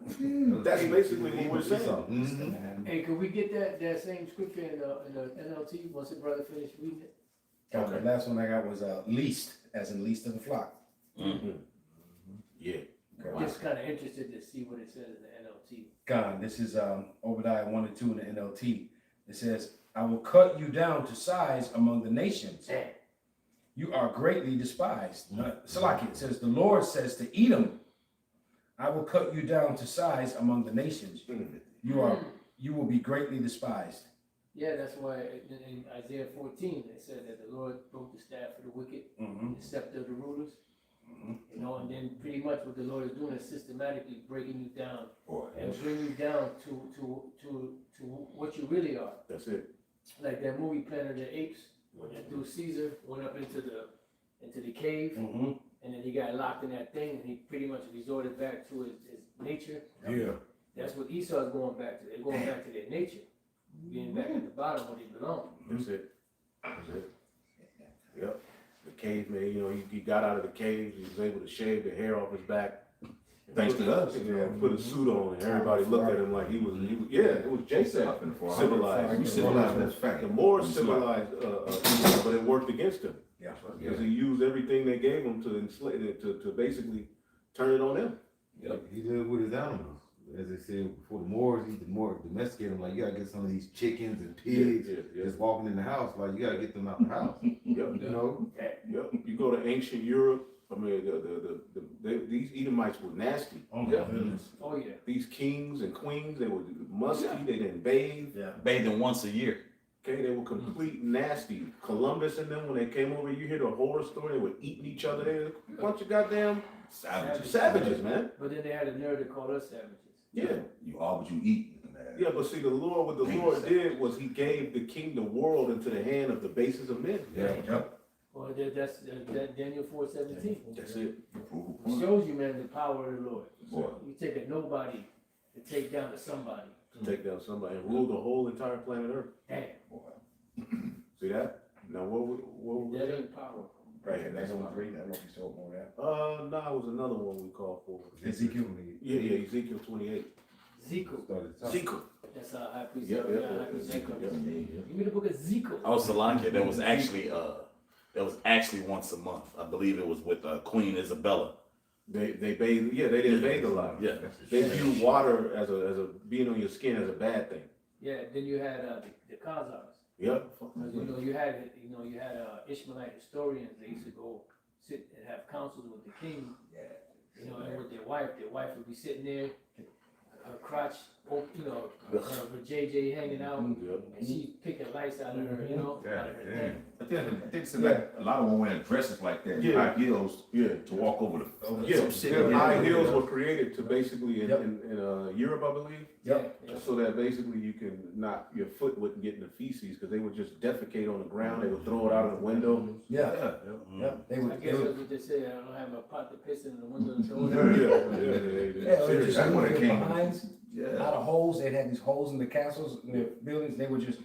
That's basically what we're saying. Hey, could we get that same scripture in the NLT once the brother finished reading it? The last one I got was least, as in least of the flock. Yeah. Just kind of interested to see what it says in the NLT. God, this is Obadiah 1 and 2 in the NLT. It says, "I will cut you down to size among the nations. Damn. You are greatly despised." Salaki, it says, "The Lord says to Edom, I will cut you down to size among the nations. You will be greatly despised." Yeah, that's why in Isaiah 14 it said that the Lord broke the staff of the wicked, the scepter of the rulers. You know, and then pretty much what the Lord is doing is systematically breaking you down and bringing you down to what you really are. That's it. Like that movie Planet of the Apes, when that dude Caesar went up into the cave, and then he got locked in that thing, and he pretty much resorted back to his nature. Yeah. That's what Esau is going back to. They're going back to their nature, being back at the bottom where they belong. That's it. Yep. The caveman, you know, he got out of the cave, he was able to shave the hair off his back. Thanks to us. Yeah, put a suit on, and everybody looked at him like he was it was Jason civilized. You civilized, that's fact. The more civilized, but it worked against him. Yeah. Because he used everything they gave him to enslave, to basically turn it on them. He lived with his animals. As they said before, the Moors, he more domesticated them. Like, you gotta get some of these chickens and pigs just walking in the house. Like, you gotta get them out the house. You know? Yep. You go to ancient Europe. I mean, these Edomites were nasty. Oh my goodness. Oh yeah. These kings and queens, they were musty. They didn't bathe. Bathing once a year. Okay, they were complete nasty. Columbus and them, when they came over, you hear the horror story, they were eating each other. They were a bunch of goddamn savages, man. But then they had a nerve to call us savages. Yeah. You are what you eat, man. Yeah, but see, what the Lord did was he gave the king the world into the hand of the basest of men. Yeah, yep. Well, that's Daniel 4:17. That's it. It shows you, man, the power of the Lord. Boy. You take a nobody to take down to somebody. To take down somebody and rule the whole entire planet Earth. Damn, See that? Now, what was that ain't power. Right here, that's That's one. one reading. I don't know if you told more of that. Nah, it was another one we called for. Ezekiel. Yeah, Ezekiel 28. Ezekiel. Ezekiel. That's our high priest. Yep, yep, High priest yep, Jacob. yep. Give me the book of Ezekiel. I was Salakia. That was actually once a month. I believe it was with Queen Isabella. They bathe. Yeah, they didn't bathe a lot. Yeah. They view water as a being on your skin as a bad thing. Yeah, then you had the Khazars. Yep. You had Ishmaelite historians. They used to go sit and have councils with the king. And with their wife. Their wife would be sitting there, her crotch, her JJ hanging out, and she picking lights out of her, out of her neck. I think it's like a lot of them wearing dresses like that, high heels, to walk over the some shit. High heels were created to basically in Europe, I believe. Yep. So that basically you can not your foot wouldn't get in the feces because they would just defecate on the ground. They would throw it out of the window. Yeah. They I would, guess that's what they say. I don't have a pot to piss in the window and throw it yeah, out. they would just That's when it move came. behinds, Yeah. out of holes. They'd have these holes in the castles, in the buildings. They would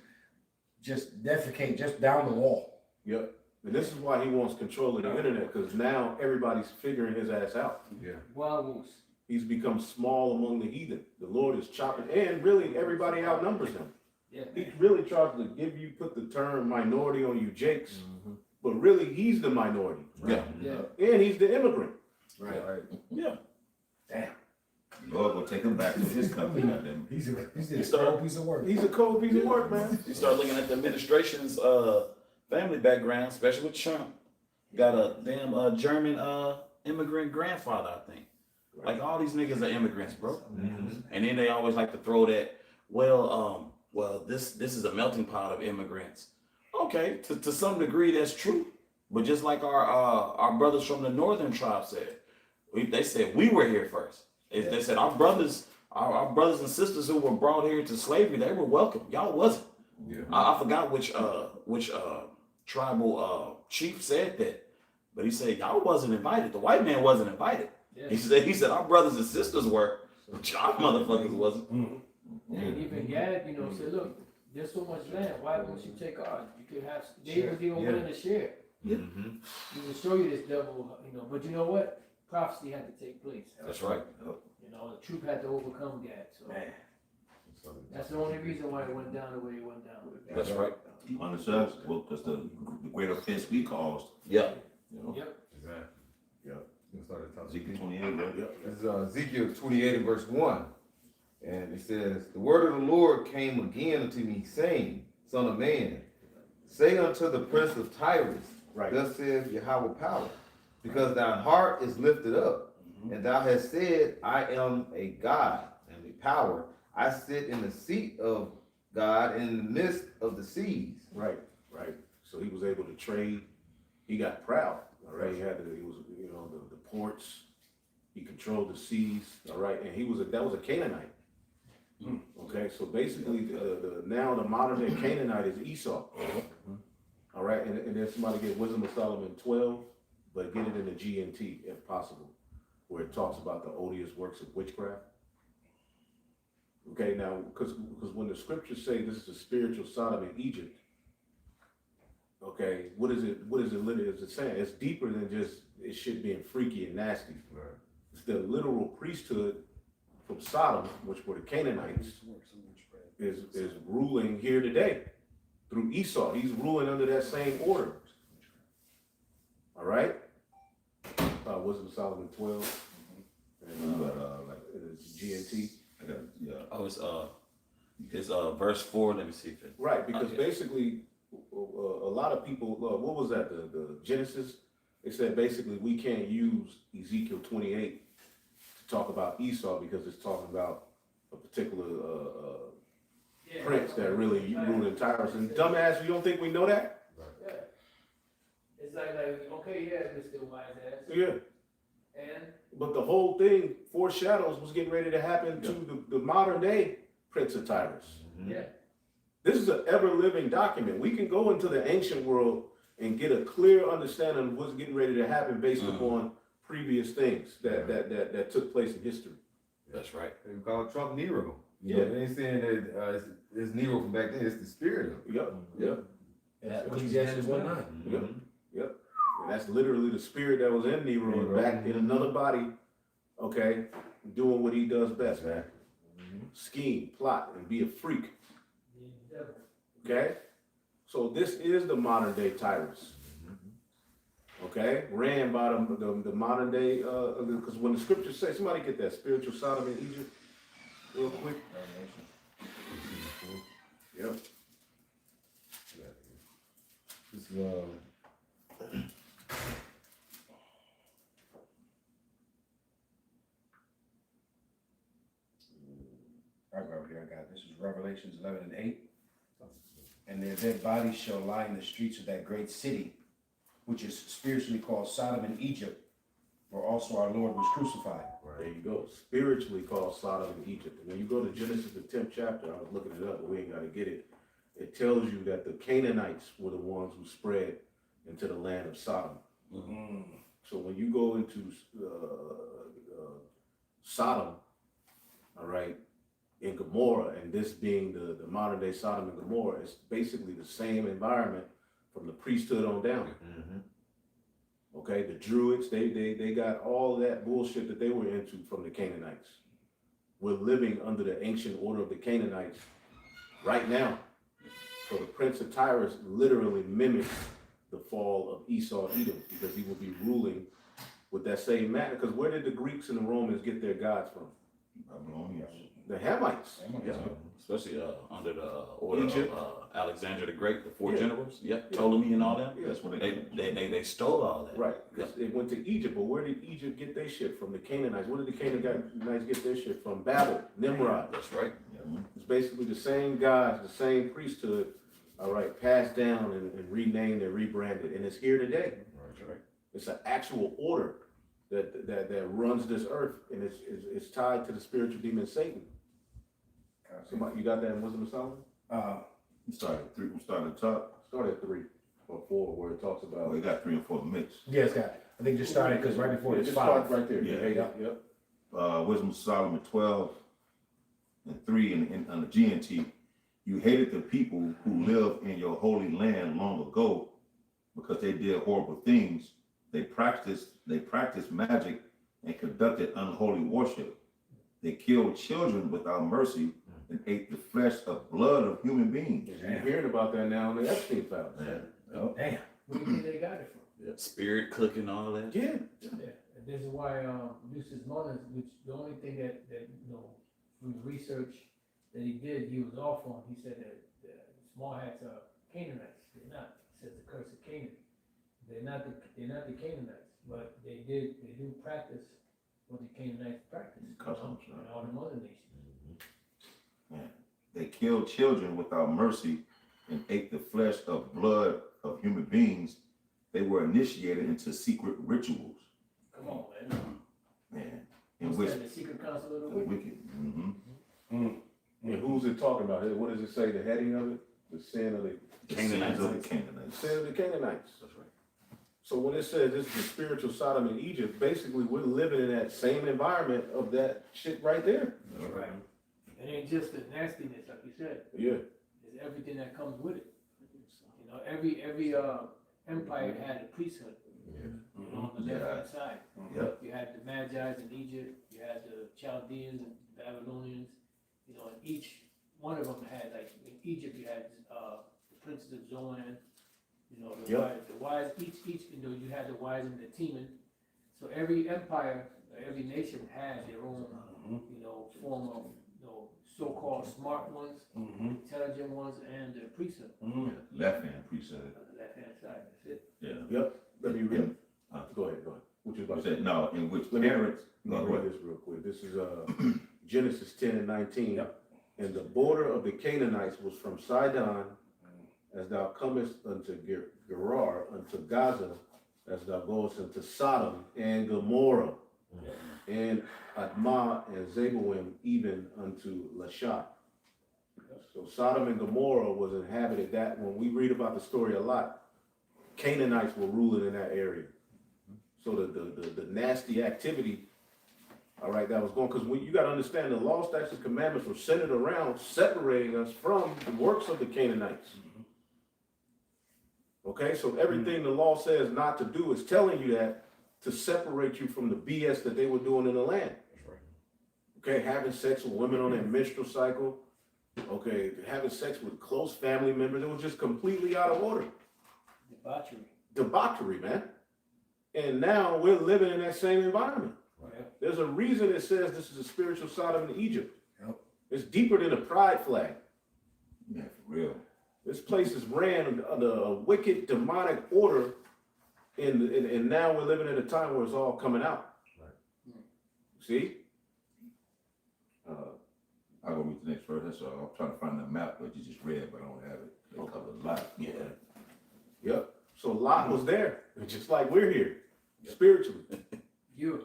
just defecate just down the wall. Yep. And this is why he wants control of the internet because now everybody's figuring his ass out. Wild goose. He's become small among the heathen. The Lord is chopping, and really everybody outnumbers him. Yeah. He really tries to put the term minority on you, Jakes, but really he's the minority. Yeah. Yeah. And he's the immigrant. Right. Yeah. Damn. Lord will take him back to his country. Goddamn. He's a cold piece of work. He's a cold piece of work, man. You start looking at the administration's family background, especially with Trump. Got a damn German immigrant grandfather, I think. Like all these niggas are immigrants, bro. And then they always like to throw that, well, this is a melting pot of immigrants. Okay, to some degree that's true. But just like our brothers from the northern tribe said, they said we were here first. They said our brothers and sisters who were brought here to slavery, they were welcome. Y'all wasn't. Yeah. I forgot which tribal chief said that, but he said y'all wasn't invited. The white man wasn't invited. Yeah. He said our brothers and sisters were, but y'all motherfuckers wasn't. And even Gad, said, look, there's so much land. Why don't you take ours? You could have. They was even willing to share. He will show you this devil, But you know what? Prophecy had to take place. That's right. The truth had to overcome Gad. So that's the only reason why it went down the way it went down. That's right. On the subs, well, because the great offense we caused. Yeah. Yep. Exactly. Yep. You can start at the top. Ezekiel 28, right? This is Ezekiel 28 and verse 1. And it says, the word of the Lord came again unto me, saying, Son of man, say unto the prince of Tyrus, thus says Yahweh power, because thine heart is lifted up, and thou hast said, I am a God and a power. I sit in the seat of God in the midst of the seas. Right. So he was able to trade. He got proud. All right. He was the ports. He controlled the seas. All right. And that was a Canaanite. Okay. So basically, now the modern day Canaanite is Esau. All right. And then somebody get Wisdom of Solomon 12, but get it in the GNT if possible, where it talks about the odious works of witchcraft. Okay, now, because when the scriptures say this is a spiritual Sodom in Egypt, okay, what is it literally is it saying? It's deeper than just it shit being freaky and nasty. Right. It's the literal priesthood from Sodom, which were the Canaanites, is ruling here today through Esau. He's ruling under that same order. All right? Wisdom of Solomon 12, and it's GNT. It's verse 4. Let me see if it. Right, because basically, a lot of people, what was that? The Genesis. They said basically we can't use Ezekiel 28 to talk about Esau because it's talking about a particular Yeah. prince that really ruled in Tyrus. And dumbass, you don't think we know that? Yeah. It's like, okay, yeah, Mr. Wise Ass. Yeah. And But the whole thing foreshadows what's getting ready to happen to the modern day Prince of Tyrus. yeah, This is an ever-living document. We can go into the ancient world and get a clear understanding of what's getting ready to happen based upon previous things that took place in history. That's right. They call Trump Nero. You Yeah. know, they ain't saying that it's Nero from back then, it's the spirit of it. Yep. Ecclesiastes 1:9. Yep. And that's literally the spirit that was in Nero back in another body, okay, doing what he does best, man. Scheme, plot, and be a freak. Okay? So this is the modern day Tyrus. Okay? Ran by the modern day, because when the scriptures say, somebody get that spiritual Sodom in Egypt real quick. Yep. This is, Right here, I got it. This is Revelations 11:8. And their dead bodies shall lie in the streets of that great city, which is spiritually called Sodom and Egypt, where also our Lord was crucified. There you go. Spiritually called Sodom and Egypt. And when you go to Genesis, the 10th chapter, I was looking it up, but we ain't got to get it. It tells you that the Canaanites were the ones who spread into the land of Sodom. So when you go into Sodom, all right, in Gomorrah, and this being the modern day Sodom and Gomorrah, it's basically the same environment from the priesthood on down. Okay, the Druids, they got all that bullshit that they were into from the Canaanites. We're living under the ancient order of the Canaanites right now. So the Prince of Tyrus literally mimics the fall of Esau Edom, because he will be ruling with that same manner. Because where did the Greeks and the Romans get their gods from? Babylonians. The Hamites. Especially under the order Egypt. of Alexander the Great, the four Yeah. generals. Yep, Ptolemy and all them. Yeah, That's what They stole all that. right. It went to Egypt, but where did Egypt get their shit from? The Canaanites. Where did the Canaanites get their shit from? Babel, Nimrod. That's right. It's basically the same gods, the same priesthood, all right, passed down and renamed and rebranded, and it's here today. That's right. It's an actual order that runs this earth, and it's tied to the spiritual demon Satan. Somebody, you got that in Wisdom of Solomon? We started at 3, we started at the top. Start at 3 or 4, where it talks about. Oh, we got 3 and 4 mixed. Yes, got it. I think just started because right before Yeah, it's just start 5. right there. Yeah. Yep. Wisdom of Solomon 12 and 3 on the GNT. You hated the people who lived in your holy land long ago because they did horrible things. They practiced magic and conducted unholy worship. They killed children without mercy and ate the flesh of blood of human beings. You're hearing about that now in the Epstein files. Damn. where do you think they got it from? Yeah. Spirit cooking, all that. Yeah. Yeah, and this is why, Lucius Mullins, which the only thing that, from the research that he did, he was off on, he said that the small hats are Canaanites. They're not. He says the curse of Canaan. They're not the Canaanites, but they do practice what the Canaanites practice. Customs, And all the other nations. They killed children without mercy and ate the flesh of blood of human beings. They were initiated into secret rituals. Come on, man. Man, in What's which that, the secret council of the the wicked? wicked. And who's it talking about? What does it say? The heading of it? The sin of the Canaanites. Of the Canaanites. sin of the Canaanites. That's right. So when it says this is the spiritual Sodom in Egypt, basically we're living in that same environment of that shit right there. That's right. It ain't just the nastiness, like you said. Yeah. It's everything that comes with it. You know, every empire had a priesthood. On the left hand side. Yep. You had the Magi's in Egypt, you had the Chaldeans and Babylonians. You know, and each one of them had, like in Egypt, you had the princes of Zoan. You know, the wise. Each you had the wise and the Teman. So every empire, every nation had their own, form of, so-called smart ones, intelligent ones, and the priesthood. Left hand priesthood. Left hand side. That's it. Yeah. Yep. Let me read. Go ahead. What you about to say? Said no, in which Let me- parents. Let me read this real quick. This is Genesis 10 and 19. Yep. And the border of the Canaanites was from Sidon, as thou comest unto Gerar, unto Gaza, as thou goest into Sodom and Gomorrah, and Admah and Zeboim, even unto Lasha. So Sodom and Gomorrah was inhabited. That when we read about the story a lot, Canaanites were ruling in that area. So the nasty activity, all right, that was going, because you got to understand the law, statutes, and commandments were centered around separating us from the works of the Canaanites. Okay, so everything the law says not to do is telling you that to separate you from the BS that they were doing in the land. Okay, having sex with women on their menstrual cycle. Okay, having sex with close family members. It was just completely out of order. Debauchery, man. And now we're living in that same environment. There's a reason it says this is a spiritual Sodom and Egypt. It's deeper than a pride flag. Yeah, for real. This place is ran under a wicked demonic order, and now we're living at a time where it's all coming out. See? I'll go read the next verse. That's all. I'm trying to find the map, but you just read, but I don't have it. They cover a lot. Yeah. Yep. So Lot was there, just like we're here, spiritually. You.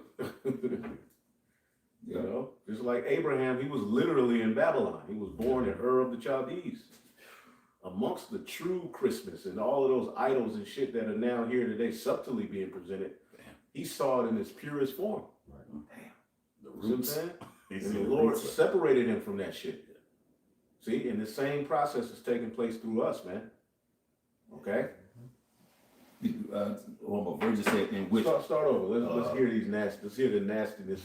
You know, just like Abraham, he was literally in Babylon. He was born in Ur of the Chaldees. Amongst the true Christmas and all of those idols and shit that are now here today, subtly being presented, he saw it in its purest form. The You see what I'm roots. saying? And the Lord separated him from that shit. See, and the same process is taking place through us, man. Okay? One more verse said in which Start over. Let's hear these nasty. Let's hear the nastiness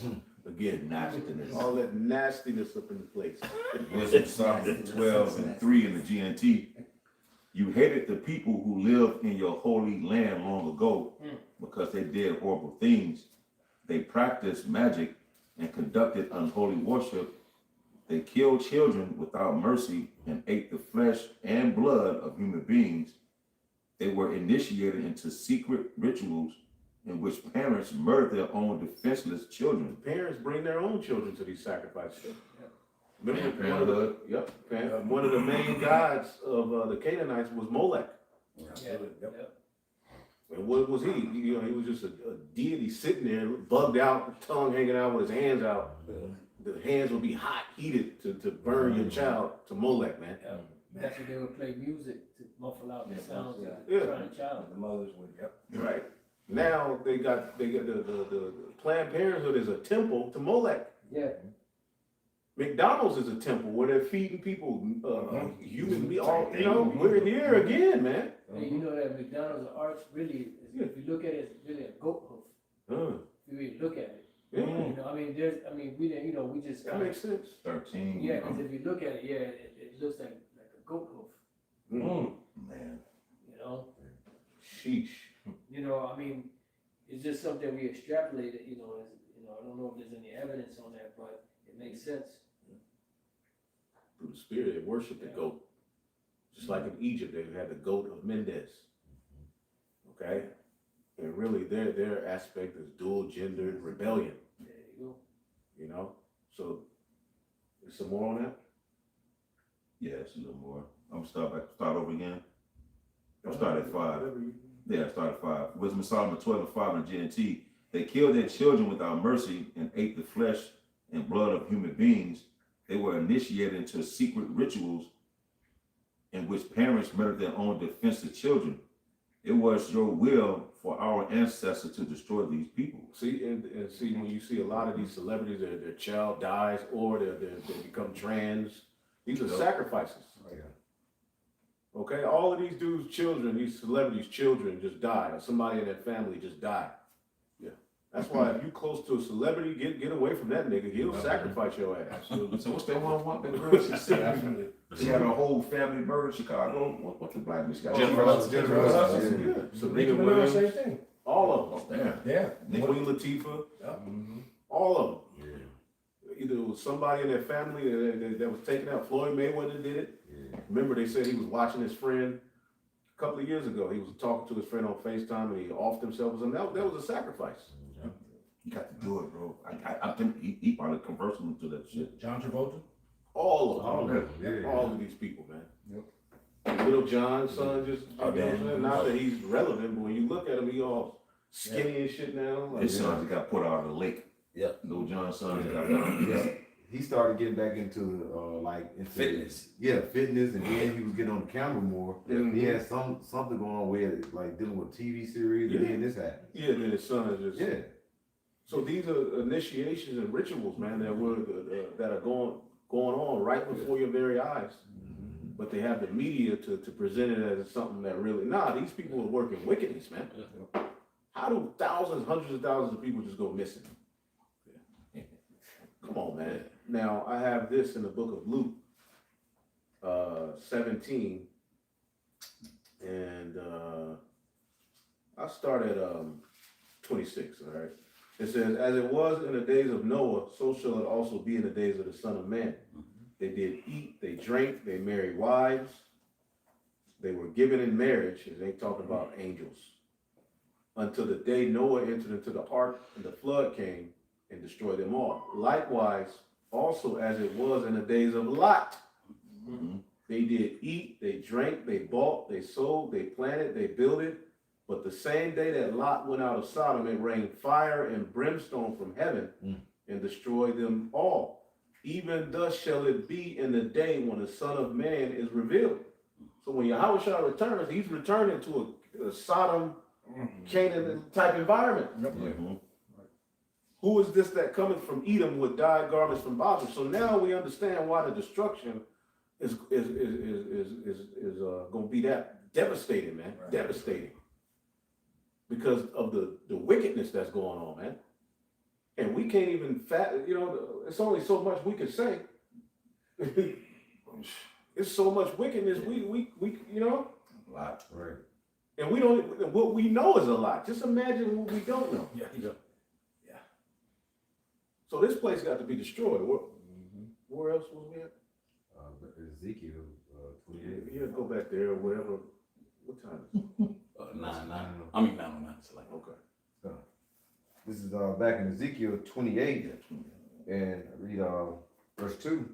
again. nastiness. All that nastiness up in the place. Wisdom Psalm 12 and 3 in the GNT. You hated the people who lived in your holy land long ago because they did horrible things. They practiced magic and conducted unholy worship. They killed children without mercy and ate the flesh and blood of human beings. They were initiated into secret rituals in which parents murdered their own defenseless children. Parents bring their own children to these sacrifices. Remember, Parenthood. one of the main gods of the Canaanites was Molech. And what was he? You know, he was just a deity sitting there, bugged out, tongue hanging out with his hands out. The hands would be hot, heated to burn your child to Molech, man. That's what they would play music to muffle out the sounds of Yeah. the crying child. The mothers would, Right. Now they got the Planned Parenthood is a temple to Molech. Yeah. McDonald's is a temple where they're feeding people human beings. You know, we're here again, man. And you know that McDonald's arch really, if you look at it, it's really a goat hoof. If you really look at it. Yeah. You know, we didn't, we just That makes sense. 13. yeah, because if you look at it, it looks like a goat hoof. Man. You know, Sheesh. it's just something we extrapolated. I don't know if there's any evidence on that, but it makes sense. Through the spirit, they worship the goat. Just like in Egypt, they had the goat of Mendes. Okay? And really, their aspect is dual-gendered rebellion. There you go. You know? So, there's some more on that? Yeah, it's a little more. I'm gonna start over again. I'll start at 5. Yeah, start at 5. Wisdom of Solomon 12 and 5 in GNT. They killed their children without mercy and ate the flesh and blood of human beings. They were initiated into secret rituals in which parents murdered their own defenseless children. It was your will for our ancestors to destroy these people. See, and see, when you see a lot of these celebrities, their child dies or they become trans, these are sacrifices. Okay, all of these dudes' children, these celebrities' children just die, or somebody in their family just died. Yeah. That's why if you close to a celebrity, get away from that nigga. He'll sacrifice your ass. Absolutely. So what's that one the girl she said? She had a whole family murder in Chicago. What's the black bitch got? Jennifer Hudson. Yeah. Serena Williams, Same thing. all of them. Damn. Yeah. Queen Latifah, all of them. Either it was somebody in their family that was taken out. Floyd Mayweather did it. Remember, they said he was watching his friend a couple of years ago. He was talking to his friend on FaceTime and he offed himself. That was a sacrifice. You got to do it, bro. I think he probably converted him to that shit. John Travolta. All All of of them. them, yeah. All of these people, man. Yep. Little John's son just, you know what I'm damn. saying? Not that he's relevant, but when you look at him, he all skinny and shit now. Like, His sons that got put out of the lake. Yeah. Little John's sons that got down. Yeah. He started getting back into into Fitness. Yeah, fitness, and then he was getting on the camera more. Mhm. He had something going on with like dealing with TV series, and Yeah. then this happened. Yeah, then his son is just. Yeah. So these are initiations and rituals, man, that are going on right before your very eyes. But they have the media to present it as something that really, these people are working wickedness, man. How do thousands, hundreds of thousands of people just go missing? Come on, man. Now, I have this in the book of Luke, 17, and I start at 26, all right? It says, as it was in the days of Noah, so shall it also be in the days of the Son of Man. They did eat, they drank, they married wives, they were given in marriage, and they talking about angels, until the day Noah entered into the ark, and the flood came and destroyed them all. Likewise, also as it was in the days of Lot, they did eat, they drank, they bought, they sold, they planted, they builded. But the same day that Lot went out of Sodom, it rained fire and brimstone from heaven and destroyed them all. Even thus shall it be in the day when the Son of Man is revealed. So when Yahushua returns, he's returning to a Sodom, Canaan type environment. Who is this that cometh from Edom with dyed garments from Bosra? So now we understand why the destruction is going to be that devastating, man. Right. Devastating. Because of the wickedness that's going on, man. And we can't even it's only so much we can say. It's so much wickedness, we A lot. Right. and we don't, what we know is a lot. Just imagine what we don't know. Yeah. So this place got to be destroyed. Where else was we at? Ezekiel 28. Yeah, go back there or whatever. What time is it? 909. It's like, Okay. This is back in Ezekiel 28, and I read verse 2.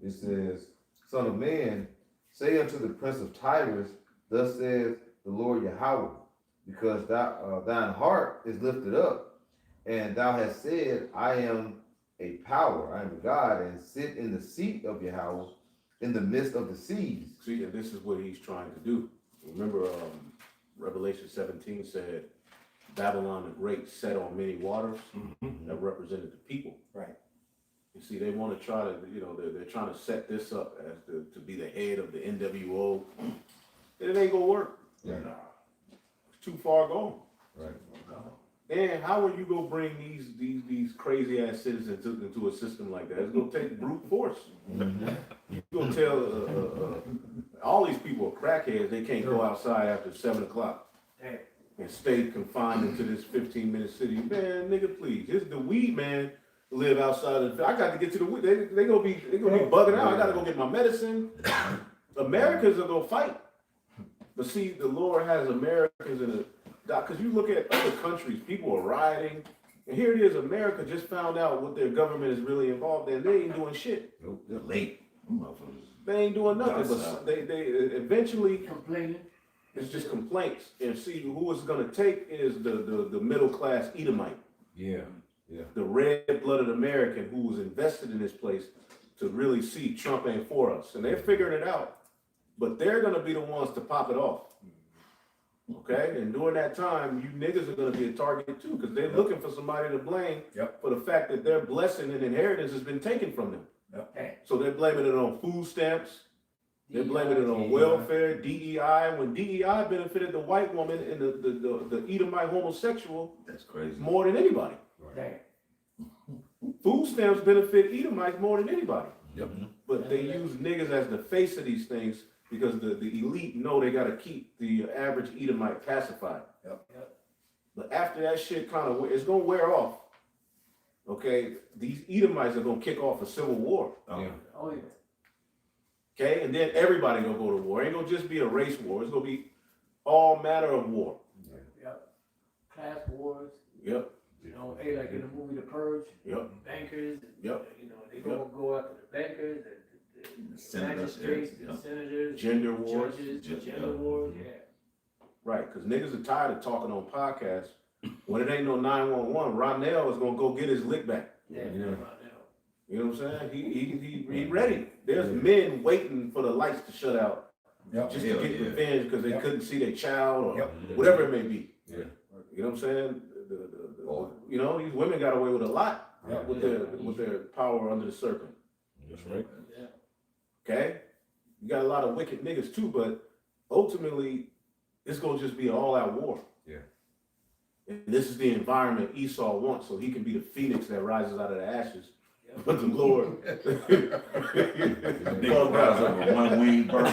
It says, Son of man, say unto the prince of Tyrus, thus says the Lord Yahweh, because thine heart is lifted up, and thou hast said, I am a power, I am a God, and sit in the seat of Yahweh in the midst of the seas. See, and this is what he's trying to do. Remember, Revelation 17 said, Babylon the Great sat on many waters that represented the people. Right. You see, they want to try to, they're trying to set this up as to be the head of the NWO. It ain't gonna work. Right. It's too far gone. Right. And how are you gonna bring these crazy ass citizens into a system like that? It's gonna take brute force. You gonna tell all these people are crackheads, they can't go outside after 7 o'clock and stay confined into this 15-minute city. Man, nigga, please. The weed man live outside of I got to get to the weed. They gonna be bugging out. I gotta go get my medicine. Americans are gonna fight. But see, the Lord has Americans in because you look at other countries, people are rioting. And here it is, America just found out what their government is really involved in. They ain't doing shit. Nope, they're late. Motherfuckers. They ain't doing nothing. But they eventually, Complaining. it's just complaints. And see, who it's gonna take is the middle class Edomite. Yeah. The red-blooded American who was invested in this place to really see Trump ain't for us. And they're figuring it out. But they're gonna be the ones to pop it off. Okay? And during that time, you niggas are gonna be a target too, because they're looking for somebody to blame for the fact that their blessing and inheritance has been taken from them. So they're blaming it on food stamps. They're blaming it on welfare, DEI. When DEI benefited the white woman and the Edomite homosexual That's crazy. more than anybody. Food stamps benefit Edomites more than anybody. Yep. But they use niggas as the face of these things because the elite know they gotta keep the average Edomite pacified. But after that shit it's gonna wear off. Okay, these Edomites are gonna kick off a civil war. Oh yeah. Okay, and then everybody gonna go to war. It ain't gonna just be a race war. It's gonna be all matter of war. Yep. Class wars. Yep. Like in the movie The Purge. Yep. Bankers. Yep. They gonna go after the bankers, Senators, magistrates, yeah. senators, Gender wars. judges, Yeah. gender wars, yeah. Right, because niggas are tired of talking on podcasts. When it ain't no 911, Ronell is gonna go get his lick back. Yeah, Yeah. You know what I'm saying? He ready. There's men waiting for the lights to shut out Yep. just Hell to get yeah. revenge because they Yep. couldn't see their child or Yep. whatever it may be. Yeah. You know what I'm saying? Oh. You know, these women got away with a lot Yep. with their power under the serpent. That's right. Yeah. Okay? You got a lot of wicked niggas too, but ultimately, it's gonna just be an all-out war. Yeah. And this is the environment Esau wants, so he can be the phoenix that rises out of the ashes. But the Lord, Nigga rise up with one wing bird.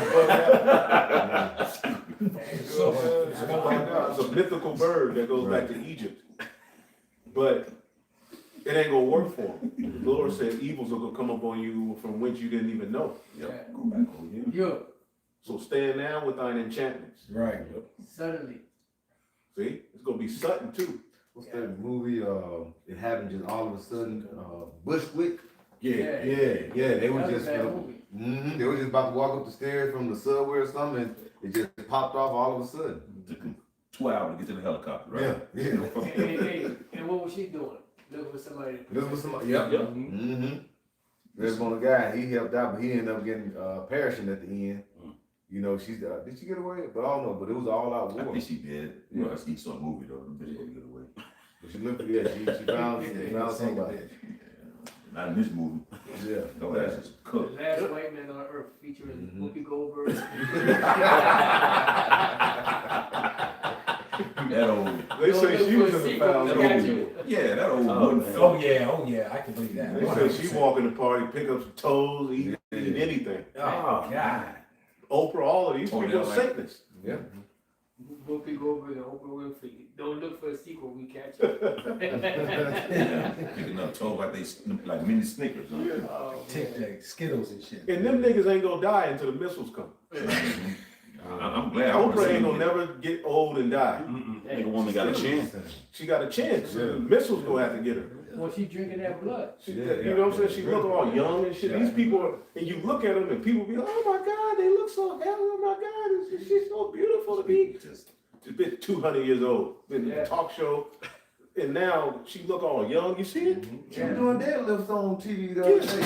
it's a mythical bird that goes back to Egypt. But it ain't gonna work for him. The Lord said evils are gonna come upon you from whence you didn't even know. Yep. Go back over here. Yeah, So stand now with thine enchantments. Right. suddenly. See, it's gonna be Sutton too. What's that movie? It happened just all of a sudden. Bushwick. Yeah. They were That was just. a bad movie. They were just about to walk up the stairs from the subway or something, and it just popped off all of a sudden. Took him 2 hours to get to the helicopter, right? Yeah. And what was she doing? Looking for somebody. This was somebody. Yep. Mm-hmm. There's one guy. He helped out, but he ended up getting perishing at the end. You know, she's did she get away? But I don't know. But it was all out I war. think she did. Yeah. You know, he saw a movie though. The bitch didn't get away. But she looked. Yeah, she found somebody. Not in this movie. Yeah. No, that's just The cooked. last white man on earth featuring Whoopi Goldberg. That old, They say she was in the foul. yeah, that old Oh, wooden man. fella. Oh yeah, I can believe that. They say she 100%. walk in the party, pick up some toes, eat anything. Oh God. Oprah, all of these Oh, people yeah, are like- Satanists. Yeah. Whoopi Goldberg and Oprah Winfrey. Don't look for a sequel, we catch you. Picking up toes like they like mini Snickers. Huh? Oh, Take man. the Skittles and shit. And them niggas ain't gonna die until the missiles come. I'm glad. I wanna Oprah see ain't gonna it. never get old and die. Nigga woman got a chance. She got a chance. The missiles gonna have to get her. Well, she drinking that blood. You know what I'm saying? She look all young and shit. These people, and you look at them and people be like, oh my God, they look so healthy. Oh my God, she's so beautiful to be. Just been 200 years old. Been in a talk show. And now she look all young. You see it? She was doing deadlifts on TV the other day.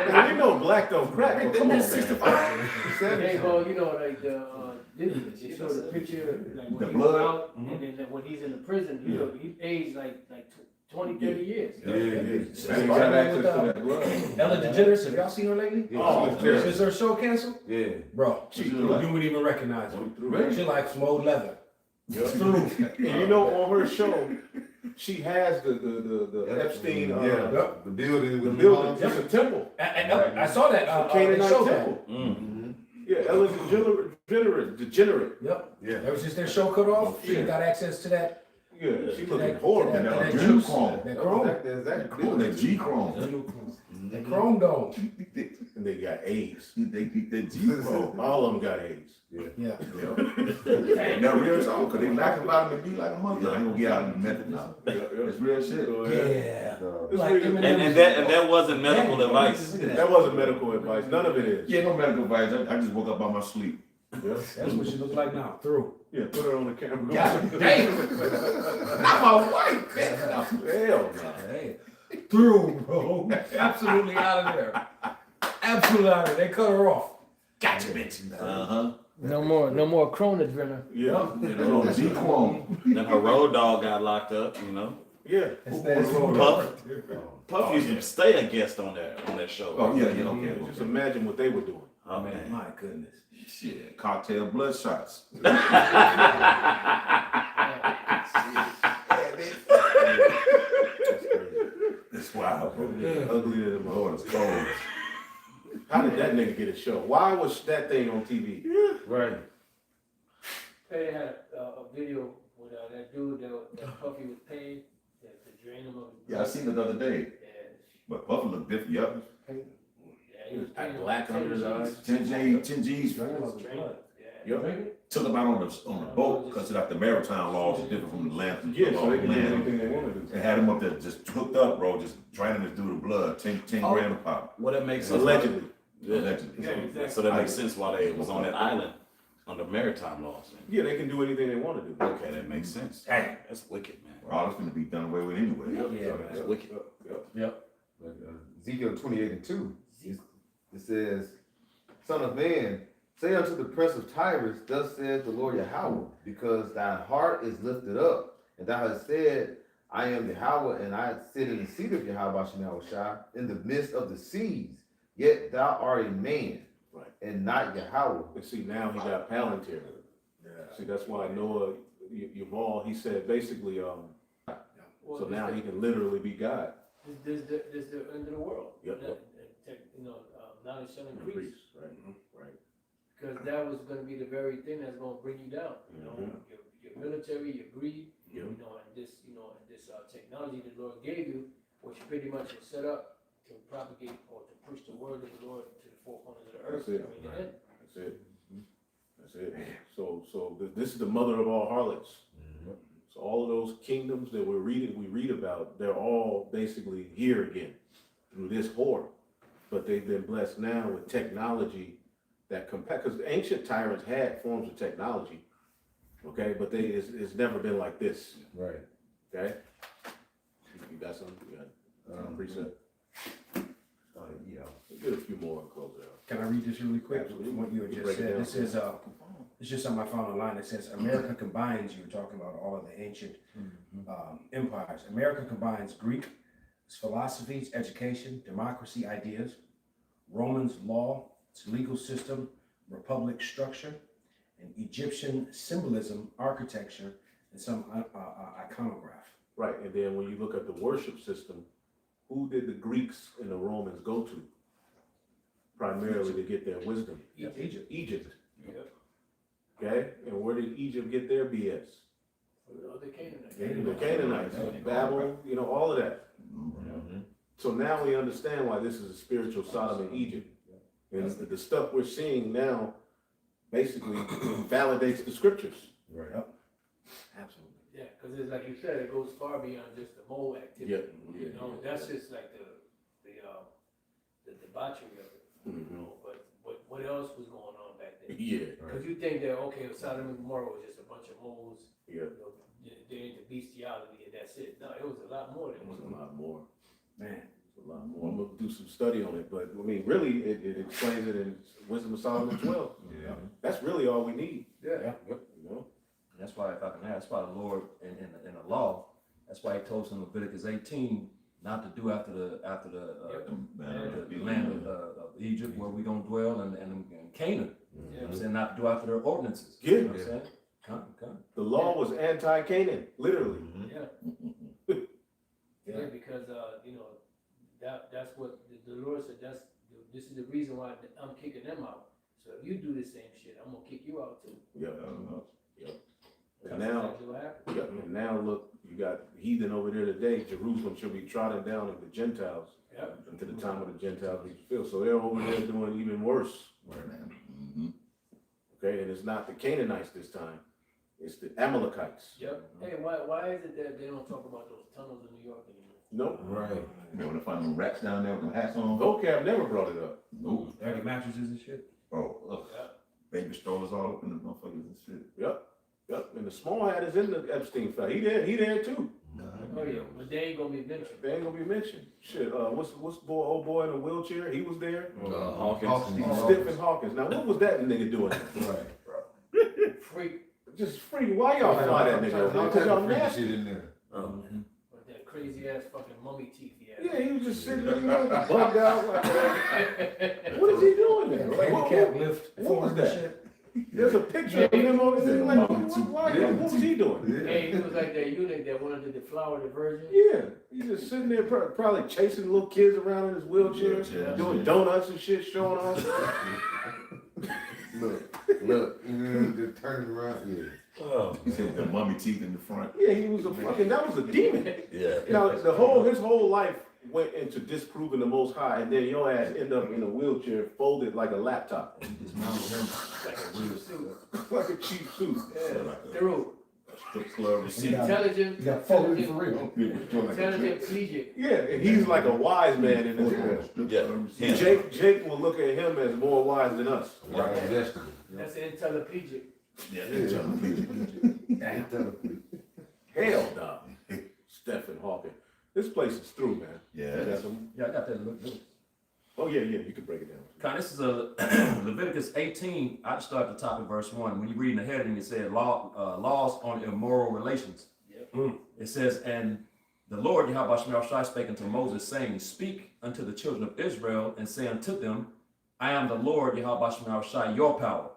And we know black don't crack. Come on, 65. Hey, well, you know, like they show the picture, like when The he blood? was out, and then when he's in the prison, you know, he aged like 20, 30 years. Ain't got access to that blood. Ellen DeGeneres, have y'all seen her lately? Oh, Is her show canceled? Yeah. Bro, She you threw wouldn't even recognize her. Really? She like some old leather. And you know, on her show, she has the Epstein, The building the with building, it's a temple. I saw that. The They Canaanite showed that. temple. Yeah, Ellen's degenerate. Yep. Yeah. Ever since their show cut off, she got access to that. Yeah, she looking that horrible. that That juice, chrome. that chrome, Cool, that G chrome. that chrome dome. And they got AIDS. That G chrome. All of them got AIDS. Yeah. And that real talk, cause they lack about to be like a monkey. I ain't gonna get out in the method now. It's real shit. Yeah. It's Like really- Eminem. And that wasn't medical advice. That wasn't medical advice. None of it is. Yeah, no medical advice. I just woke up out my sleep. That's what she looks like now. Through. Yeah, put her on the camera. God damn. I'm a white man. Hell no. Hey. Through, bro. Absolutely out of there. Absolutely out of there. They cut her off. Gotcha, bitch. Uh-huh. No more Chronadrenner. Yeah. You know, G chrome. Then her road dog got locked up, you know. Yeah. Puff used to stay a guest on that show. Oh, yeah, okay. Just imagine what they were doing. Oh, man. My goodness. Shit, cocktail blood shots. That's wild, bro. Uglier than my Lord, it's cold. How did that nigga get a show? Why was that thing on TV? Right. They had a video with that dude that Puffy was paying to drain him of his Yeah, I seen it the other day. Yeah, But Puffin looked different. Yup. yeah, he was paying him Black like under his 10 eyes. G's. 10 G's. He was draining. Yeah. Yup. took them out on the boat because like the maritime laws are different from the land. Yeah, so they can do land. anything they wanna do. And had them up there just hooked up, bro, just draining this dude of blood, 10 grand a pop. Well, that makes sense. Allegedly. Yeah. Allegedly. Yeah, exactly. So that makes sense why they was on that island under maritime laws. Yeah, they can do anything they wanna do. Okay, that makes sense. Hey. That's wicked, man. All that's gonna be done away with anyway. Yeah, man. That's wicked. Ezekiel 28:2, it says, Son of man, say unto the prince of Tyrus, thus saith the Lord Yahweh, because thy heart is lifted up, and thou hast said, I am Yahweh, and I sit in the seat of Yahweh Shai in the midst of the seas, yet thou art a man, Right. and not Yahweh. And see, now he got Palantir. See, that's why Noah, Yuval, he said basically, Well, so now he can literally be God. This is the end of the world. Yep. Knowledge shall increase. Increase, right, right. Because that was gonna be the very thing that's gonna bring you down, you know, your military, your greed, you know, and this technology the Lord gave you, which pretty much is set up to propagate or to push the word of the Lord to the four corners of the earth. That's it. I mean, the end. That's it. That's it. So this is the mother of all harlots. So all of those kingdoms that we read about, they're all basically here again through this whore. But they've been blessed now with technology that because ancient tyrants had forms of technology, okay, but it's never been like this, Right. okay? You got something? You got preset? Yeah. We'll get a few more and close it out. Can I read this really quick? Absolutely. What you had just Break it said. down. This is it's just something I found online. It says America combines. You were talking about all of the ancient empires. America combines Greek philosophies, education, democracy ideas, Romans law, its legal system, republic structure, and Egyptian symbolism, architecture, and some iconograph. Right, and then when you look at the worship system, who did the Greeks and the Romans go to? Primarily to get their wisdom. Egypt. Egypt, Yep. okay? And where did Egypt get their BS? The Canaanites. The Canaanites, Babel, you know, all of that. So now we understand why this is a spiritual Sodom and Egypt. And the stuff we're seeing now basically validates the scriptures. Right. Absolutely. Yeah, because it's like you said, it goes far beyond just the mole activity. You know, that's just like the debauchery of it. You know, but what else was going on back then? Yeah. Because you think that Sodom and Gomorrah was just a bunch of moles. Yeah. You know, they're into bestiality and that's it. No, it was a lot more than It was a lot more. Man. It's a lot more. I'm gonna do some study on it, but I mean, really, it explains it in Wisdom of Solomon 12. Yeah. That's really all we need. Yeah. You know? And that's why, if I can add, that's why the Lord in the law, that's why he told us in Leviticus 18 not to do after the land of Egypt where we don't dwell and Canaan. You know what I'm saying? Not to do after their ordinances. Yeah. You know what I'm saying? Come. The law was anti-Canaan, literally. Yeah. Yeah, because you know, that's what the Lord said. This is the reason why I'm kicking them out. So if you do the same shit, I'm gonna kick you out too. And now, That's what happened. and now look, you got heathen over there today. Jerusalem shall be trodden down of the Gentiles Yep. until the time of the Gentiles be fulfilled. So they're over there doing even worse. Okay, and it's not the Canaanites this time; it's the Amalekites. Yep. Hey, why is it that they don't talk about those tunnels in New York anymore? Nope. Right. You want to find them rats down there with them hats on? Vocab never brought it up. No. Dirty mattresses and shit. Oh, ugh. Yeah. Baby strollers all up in the motherfuckers and shit. Yep. And the small hat is in the Epstein file. He there too. Oh yeah, but they ain't gonna be mentioned. They ain't gonna be mentioned. Shit, what's old boy in a wheelchair? He was there. Hawkins. Stephen Hawkins. Now what was that nigga doing? Right. Freak Just free. Why y'all fly that nigga? Because y'all nasty. Shit in there. with that crazy ass fucking mummy teeth he had. Yeah, he was just sitting there, you know, bugged out. Like, what is he doing there? Like, Handicap lift. what was forms and that? shit. There's a picture of him over there. Like, what was he doing? Hey, he was like that eunuch that wanted to deflower the virgin. Yeah, he's just sitting there probably chasing little kids around in his wheelchair, doing donuts and shit, showing off. Look, just turning around. Yeah. Oh, He said with the mummy teeth in the front. Yeah, he was that was a demon. yeah. Now, his whole life went into disproving the Most High, and then your ass end up in a wheelchair folded like a laptop, like a cheap suit. Through. Strip club. Intelligent. You got folded for real. Intelligent collegiate. Yeah, and he's like a wise man in this world. Yeah. Jake will look at him as more wise than us. Right, yesterday. That's intelligent. Hell no. Stephen Hawking. This place is through, man. Yeah. Got some- Yeah, I got that. Look. Oh yeah, you can break it down. Kind, this is a Leviticus 18. I start at the top of verse 1. When you read in the heading, it said laws on immoral relations. It says, and the Lord Yahweh Shai spake unto Moses, saying, speak unto the children of Israel, and say unto them, I am the Lord Yahweh Shai, your power.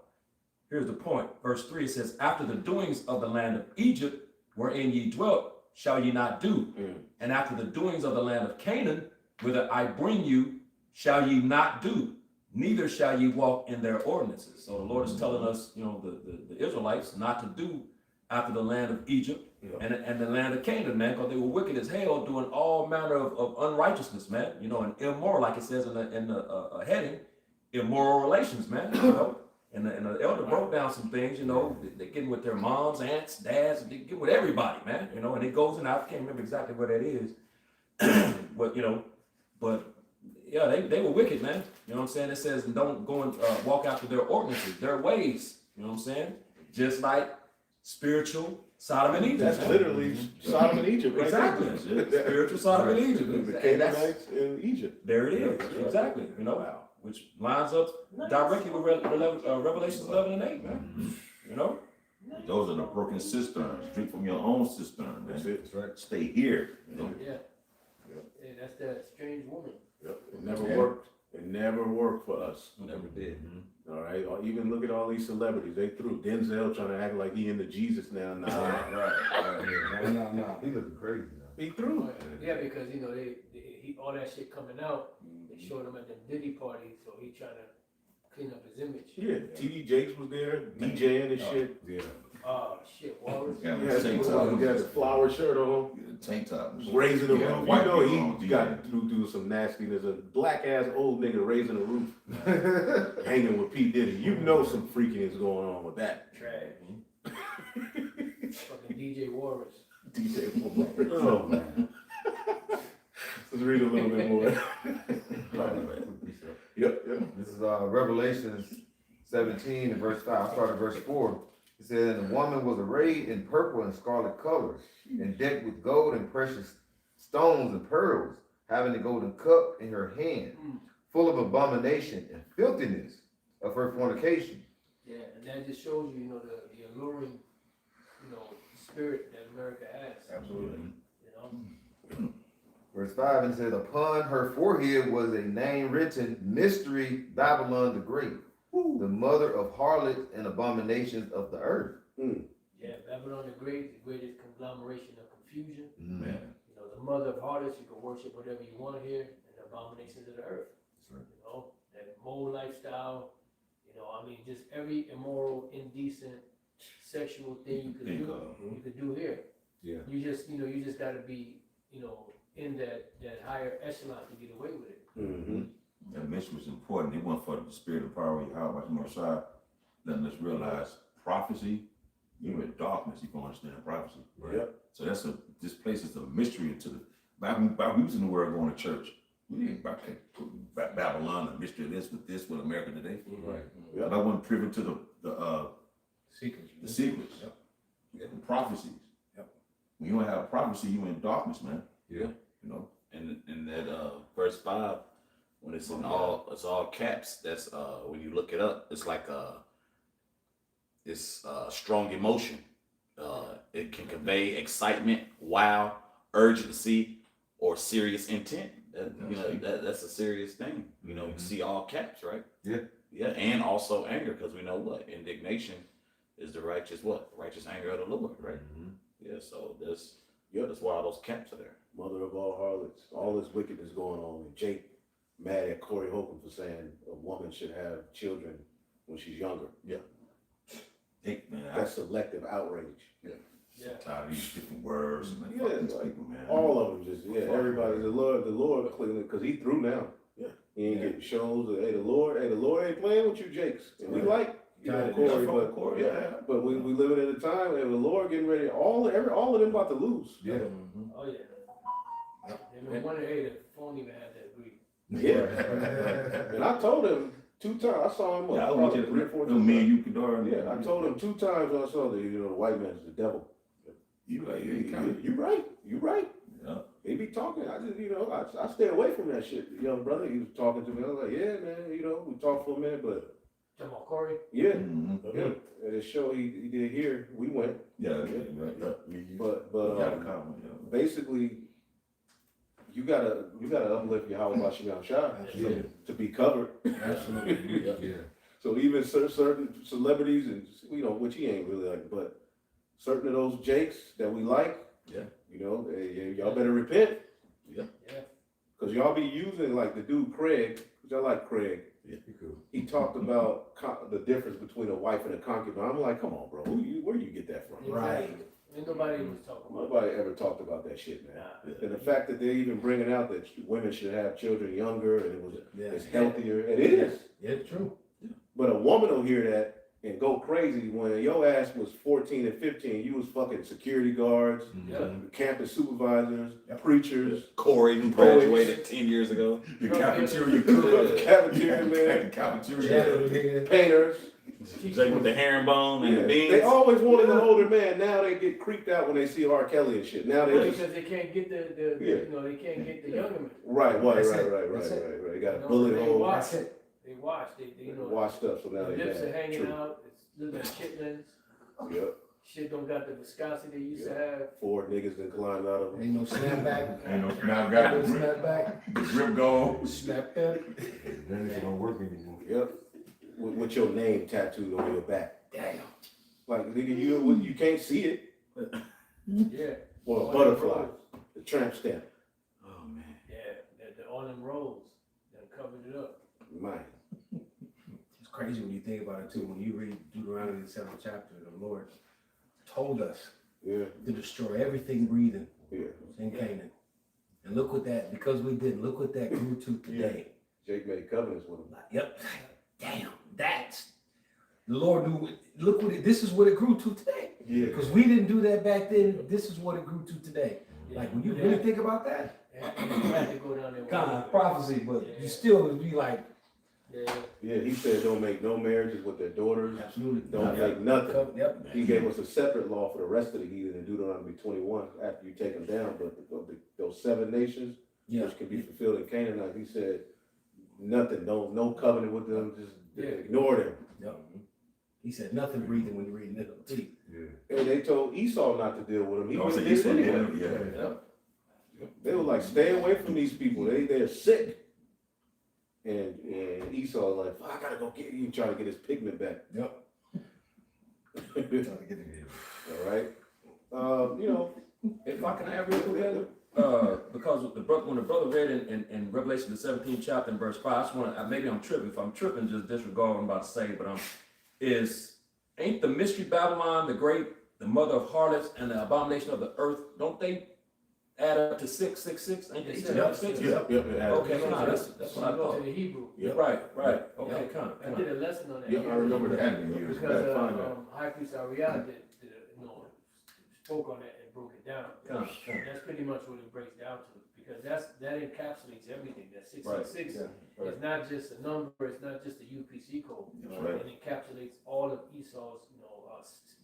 Here's the point. Verse 3, it says, after the doings of the land of Egypt, wherein ye dwelt, shall ye not do. And after the doings of the land of Canaan, whither I bring you, shall ye not do, neither shall ye walk in their ordinances. So the Lord is telling us, you know, the Israelites not to do after the land of Egypt and the land of Canaan, man, because they were wicked as hell, doing all manner of unrighteousness, man, you know, and immoral, like it says in the heading, immoral relations, man, you know. And the elder broke down some things, you know, they're getting with their moms, aunts, dads, they get with everybody, man, you know, and it goes in, I can't remember exactly where that is, but, you know, but yeah, they were wicked, man. You know what I'm saying? It says, don't go and walk after their ordinances, their ways. You know what I'm saying? Just like spiritual Sodom and Egypt. That's literally Sodom and Egypt, right? Exactly. Spiritual Sodom and Egypt. The And that's, Canaanites in Egypt. there it is. Exactly. You know, which lines up directly with Revelations 11 and 8, man. You know? Those are the broken cisterns. Drink from your own cistern, That's man. it. That's right. Stay here. You know? Yeah. Yeah, that's that strange woman. Yep. It never worked. It never worked for us. Never did. All right. Or even look at all these celebrities. They threw Denzel trying to act like he into Jesus now. Nah. No. He looking crazy now. He threw. Yeah, because you know he all that shit coming out. They showed him at the Diddy party, so he trying to clean up his image. Yeah. TD Jakes was there, DJing and shit. Yeah. Oh shit, Walrus. Yeah, He had the flower shirt on. Tank top. Raising the Yeah, roof. white You know people on he TV. got through some nastiness. A black ass old nigga raising the roof, hanging with P Diddy. You know some freaking is going on with that. Trash. Fucking DJ Walrus. DJ Moore. Oh man. Let's read a little bit more. Yep. This is Revelations 17 and verse 5. I started verse 4. It said, and the woman was arrayed in purple and scarlet colors, and decked with gold and precious stones and pearls, having the golden cup in her hand, full of abomination and filthiness of her fornication. Yeah, and that just shows you, you know, the alluring, you know, spirit that America has. Absolutely. You know. Verse 5, and it says, upon her forehead was a name written, Mystery Babylon the Great, the mother of harlots and abominations of the earth. Yeah, Babylon the Great, the greatest conglomeration of confusion. Man. You know, the mother of harlots, you can worship whatever you want here, and the abominations of the earth. That's right. You know, that mole lifestyle, you know, I mean, just every immoral, indecent, sexual thing you could you could do here. Yeah. You just gotta be, you know, in that higher echelon to get away with it. Mm-hmm. That mission was important. They went for the spirit of power. How much more side? Letting us realize prophecy. You're in darkness. You can understand prophecy. Right? Yep. So this place is a mystery to the. Back we was in the world going to church. We didn't back Babylon, the mystery of this with America today. Right. But I wasn't privy to the Secrets. the secrets, the prophecies. When you don't have prophecy, you in darkness, man. Yeah. You know. And in that verse 5, when it's in all caps, that's when you look it up, it's like it's strong emotion. It can convey excitement, wow, urgency, or serious intent. You know, that's a serious thing. You know, see all caps, right? Yeah. Yeah, and also anger, because we know what indignation is the righteous anger of the Lord, right? Yeah, so that's why all those caps are there. Mother of all harlots, all this wickedness going on. And Jake mad at Corey Holcomb for saying a woman should have children when she's younger. Hey, man, That's selective outrage. Yeah. tired of these different words. Man, Yeah, fuck these like, people, man. all of them just, everybody, the Lord, clearly, because he through now. Yeah. He ain't getting shows. Hey, the Lord ain't playing with you, Jakes. And we like, Corey, but Corey, yeah. but we living in a time where the Lord getting ready. All of them about to lose. Yeah. Oh, yeah. And one of the phone even had that agree. Yeah. And I told him 2 times. I saw him. Yeah, I probably want you 3 or 4 to, times. me and you, Kadar. Yeah, I told him 2 times when I saw that, the white man is the devil. You like, yeah, You right. yeah. He be talking. I just, I stay away from that shit. The young brother, he was talking to me. I was like, yeah, man, we talked for a minute, but Talking about Corey? yeah, Mm-hmm. yeah. At the show he did here, we went. Yeah, right. But Got a comment, yeah. basically, you gotta uplift your Yahweh Bashim Shah Absolutely. to be covered. Absolutely. Yeah. So even certain celebrities, and which he ain't really like, but certain of those Jakes that we like, Yeah. y'all better repent. Yeah. Cause y'all be using like the dude Craig, which I like Craig. Yeah, cool. He talked about the difference between a wife and a concubine. I'm like, come on, bro, where do you get that from? Right. Ain't nobody was talking about Nobody ever talked about that shit, man. Nah. And the fact that they're even bringing out that women should have children younger and it's Yeah. healthier. It is. Yeah, it's true. But a woman will hear that and go crazy when your ass was 14 and 15. You was fucking security guards, campus supervisors, preachers, Corey, who graduated 10 years ago. The cafeteria cook. cafeteria man, Cafeteria. painters. Jake with the herringbone and the beans. They always wanted an older man. Now they get creeped out when they see R. Kelly and shit. Now they just because they can't get they can't get the younger men. right. That's They got a No, bullet they hole. wash. They wash. They Washed up, so now the they lips got are hanging true. out. It's little chitlins. Yep. Shit don't got the viscosity they used to have. 4 niggas that climbed out of them. Ain't no snapback. Ain't no now got No the snapback. grip goal. Snap that. Then it don't work anymore. Yep. With your name tattooed on your back. Damn. Like nigga, you can't see it. Yeah. Or a All butterfly, them rolls. the tramp stamp. Oh man. Yeah. All them rolls that covered it up. Man. It's crazy when you think about it too. When you read Deuteronomy the 7th chapter, the Lord told us Yeah. to destroy everything breathing Yeah. in Canaan. And look what that, because we did, look what that grew to today. Jake made covenants with him. Yep. Damn, that's, the Lord knew, look what this is what it grew to today. Yeah. Because we didn't do that back then, this is what it grew to today. Yeah. Like when you really think about that, You had to go down there. kind of prophecy, but you still would be like, Yeah. Yeah, he said don't make no marriages with their daughters. absolutely. Don't make nothing. Yep. He gave us a separate law for the rest of the heathen in Deuteronomy 21 after you take them down. But those 7 nations, Yeah. which can be fulfilled in Canaanite, he said nothing, no covenant with them, just ignore them. Yep. He said nothing breathing when you're reading it. And they told Esau not to deal with them. He Oh, so wouldn't you do said it anyway. yeah. Yep. They were like, stay away from these people. They're sick. And Esau was like, I gotta go get you, trying to get his pigment back. Yep. All right. If I can add real quick, because when the brother read in Revelation the 17th chapter and verse 5, I just want to, maybe I'm tripping. If I'm tripping, just disregard what I'm about to say, but ain't the mystery Babylon the mother of harlots and the abomination of the earth, don't they add up to 666? Ain't they each Yep. 6? Yep. Okay, that's what I Go thought. to the Hebrew. Yep. Right. Okay, come I did a lesson on that. Yeah, I remember that. Because High Priest Ariel spoke on that and broke it down. Come. That's pretty much what it breaks down to, because that encapsulates everything. That 666 is not just a number, it's not just a UPC code. Right. It encapsulates all of Esau's,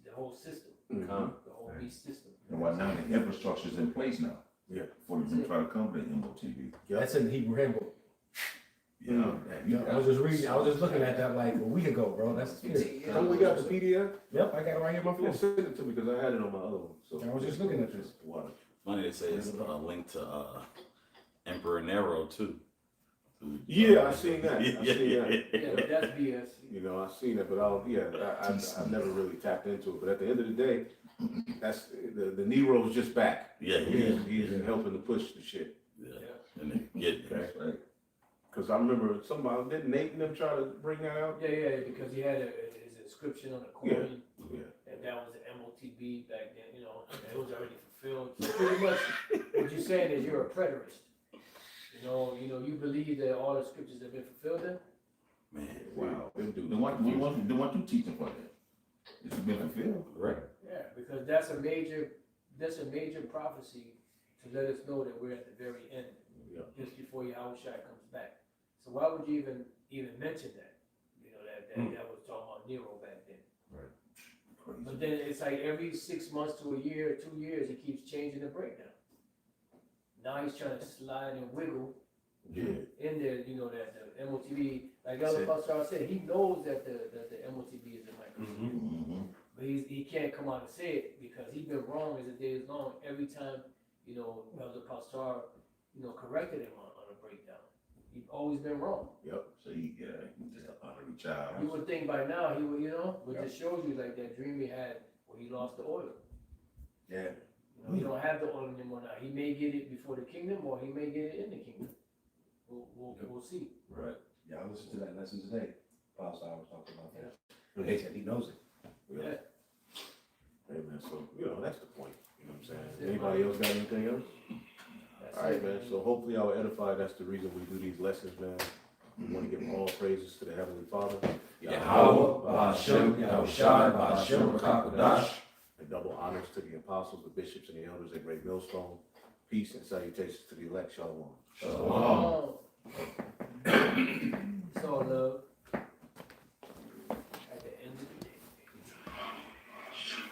the whole system, the whole beast system. And why now the infrastructure's in place now. Yeah. For you to try to accommodate MOTV. That's in the Hebrew handbook. Yeah. I was just looking at that like a week ago, bro. That's the spirit. Oh, we got the PDF? Yep, I got it right here on my Yeah, phone. send it to me because I had it on my other one. So I was just looking at this. Water. Funny to say it's a link to Emperor Nero too. Yeah, I seen that. I seen that. Yeah, but that's BS. I seen it, but I never really tapped into it. But at the end of the day, that's the Nero's just back. Yeah, He's helping to push the shit. Yeah. And they get it. Okay. Right. Because I remember didn't Nate and them try to bring that out? Yeah, because he had his inscription on the coin, Yeah. and that was the MOTB back then, and it was already fulfilled. pretty much what you're saying is you're a preterist. You believe that all the scriptures have been fulfilled then? Man, Wow, them dudes. Then what you teaching for that? It's been fulfilled. Right. Yeah, because that's a major prophecy to let us know that we're at the very end, Yeah. just before Yahushua comes back. So why would you even mention that? That was talking about Nero back then. Crazy. But then it's like every 6 months to a year, 2 years, he keeps changing the breakdown. Now he's trying to slide and wiggle Yeah. in there, that the MOTB, like Elder Pastor said, he knows that the MOTB is a microchip. Mm-hmm. But he can't come out and say it because he's been wrong as the day is long. Every time, Elder Pastor, corrected him on a breakdown. He's always been wrong. So he's just an honorary child. You would think by now he would, but just shows you like that dream he had where he lost the oil. Yeah. He don't have the oil anymore now. He may get it before the kingdom or he may get it in the kingdom. We'll see. Right. Yeah, I listened to that lesson today. Pastor, I was talking about that. Yeah. He said he knows it. Yeah. Hey man, so that's the point. You know what I'm saying? Anybody else got anything else? That's All right, it. man. So hopefully I will edify. That's the reason we do these lessons, man. We want to give all praises to the Heavenly Father. Yahweh, Ba'ashem, Yahushai, Ba'ashem, Rakakadash. And double honors to the apostles, the bishops, and the elders at Great Millstone. Peace and salutations to the elect. Shalom. Shalom. It's all love.